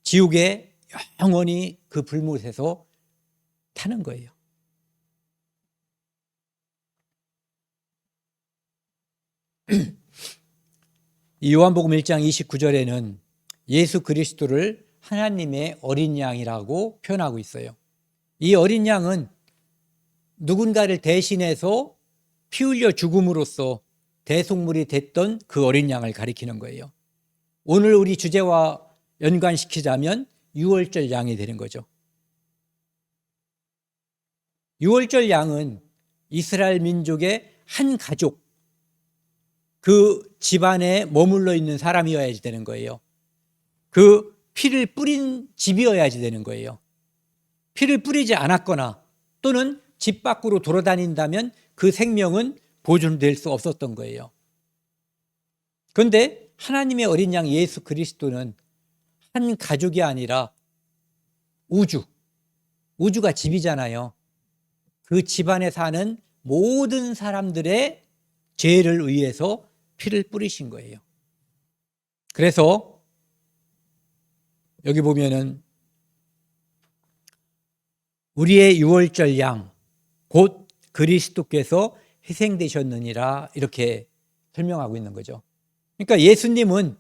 지옥에 영원히 그 불못에서 타는 거예요. 이 요한복음 1장 29절에는 예수 그리스도를 하나님의 어린 양이라고 표현하고 있어요. 이 어린 양은 누군가를 대신해서 피 흘려 죽음으로써 대속물이 됐던 그 어린 양을 가리키는 거예요. 오늘 우리 주제와 연관시키자면 유월절 양이 되는 거죠. 유월절 양은 이스라엘 민족의 한 가족, 그 집안에 머물러 있는 사람이어야지 되는 거예요. 그 피를 뿌린 집이어야지 되는 거예요. 피를 뿌리지 않았거나 또는 집 밖으로 돌아다닌다면 그 생명은 보존될 수 없었던 거예요. 그런데 하나님의 어린 양 예수 그리스도는 한 가족이 아니라 우주가 집이잖아요. 그 집안에 사는 모든 사람들의 죄를 위해서 피를 뿌리신 거예요. 그래서 여기 보면은 우리의 유월절 양 곧 그리스도께서 희생되셨느니라 이렇게 설명하고 있는 거죠. 그러니까 예수님은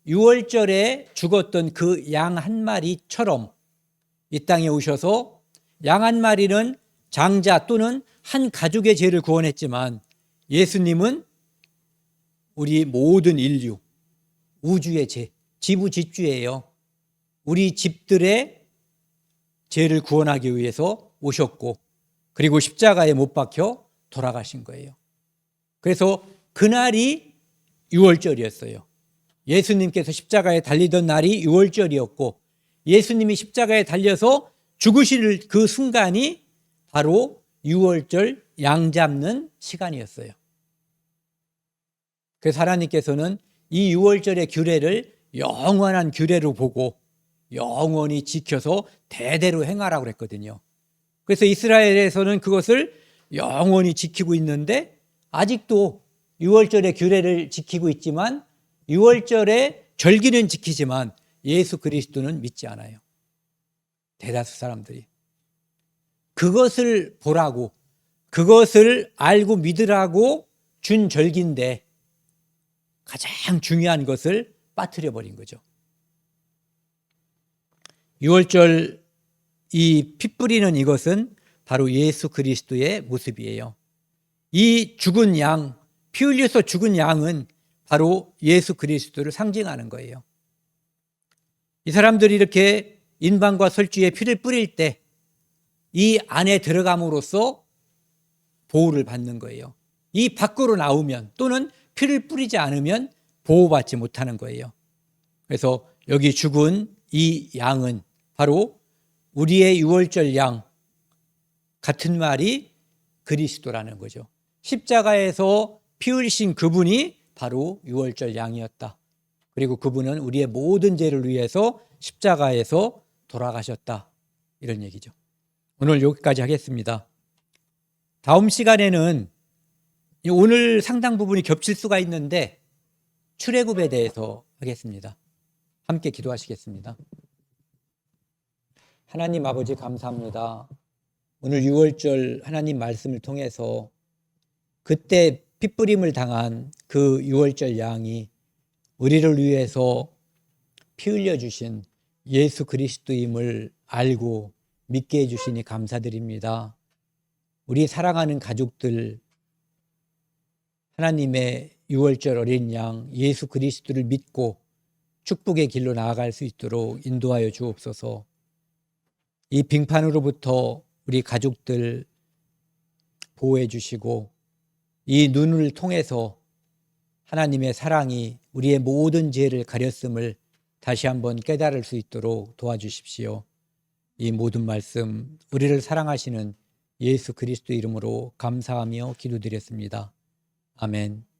유월절에 죽었던 그 양 한 마리처럼 이 땅에 오셔서 양 한 마리는 장자 또는 한 가족의 죄를 구원했지만 예수님은 우리 모든 인류, 우주의 죄, 지부집주예요. 우리 집들의 죄를 구원하기 위해서 오셨고 그리고 십자가에 못 박혀 돌아가신 거예요. 그래서 그날이 유월절이었어요. 예수님께서 십자가에 달리던 날이 유월절이었고 예수님이 십자가에 달려서 죽으실 그 순간이 바로 유월절 양 잡는 시간이었어요. 그래서 하나님께서는 이 유월절의 규례를 영원한 규례로 보고 영원히 지켜서 대대로 행하라고 그랬거든요. 그래서 이스라엘에서는 그것을 영원히 지키고 있는데 아직도 유월절의 규례를 지키고 있지만 유월절의 절기는 지키지만 예수 그리스도는 믿지 않아요. 대다수 사람들이. 그것을 보라고 그것을 알고 믿으라고 준 절기인데 가장 중요한 것을 빠뜨려 버린 거죠. 유월절 이 피 뿌리는 이것은 바로 예수 그리스도의 모습이에요. 이 죽은 양, 피 흘려서 죽은 양은 바로 예수 그리스도를 상징하는 거예요. 이 사람들이 이렇게 인방과 설주에 피를 뿌릴 때 이 안에 들어감으로써 보호를 받는 거예요. 이 밖으로 나오면 또는 피를 뿌리지 않으면 보호받지 못하는 거예요. 그래서 여기 죽은 이 양은 바로 우리의 유월절 양, 같은 말이 그리스도라는 거죠. 십자가에서 피 흘리신 그분이 바로 유월절 양이었다. 그리고 그분은 우리의 모든 죄를 위해서 십자가에서 돌아가셨다. 이런 얘기죠. 오늘 여기까지 하겠습니다. 다음 시간에는 오늘 상당 부분이 겹칠 수가 있는데 출애굽에 대해서 하겠습니다. 함께 기도하시겠습니다. 하나님 아버지 감사합니다. 오늘 유월절 하나님 말씀을 통해서 그때 핏부림을 당한 그 유월절 양이 우리를 위해서 피 흘려주신 예수 그리스도임을 알고 믿게 해주시니 감사드립니다. 우리 사랑하는 가족들, 하나님의 유월절 어린 양 예수 그리스도를 믿고 축복의 길로 나아갈 수 있도록 인도하여 주옵소서. 이 빙판으로부터 우리 가족들 보호해 주시고 이 눈을 통해서 하나님의 사랑이 우리의 모든 죄를 가렸음을 다시 한번 깨달을 수 있도록 도와주십시오. 이 모든 말씀 우리를 사랑하시는 예수 그리스도 이름으로 감사하며 기도드렸습니다. 아멘.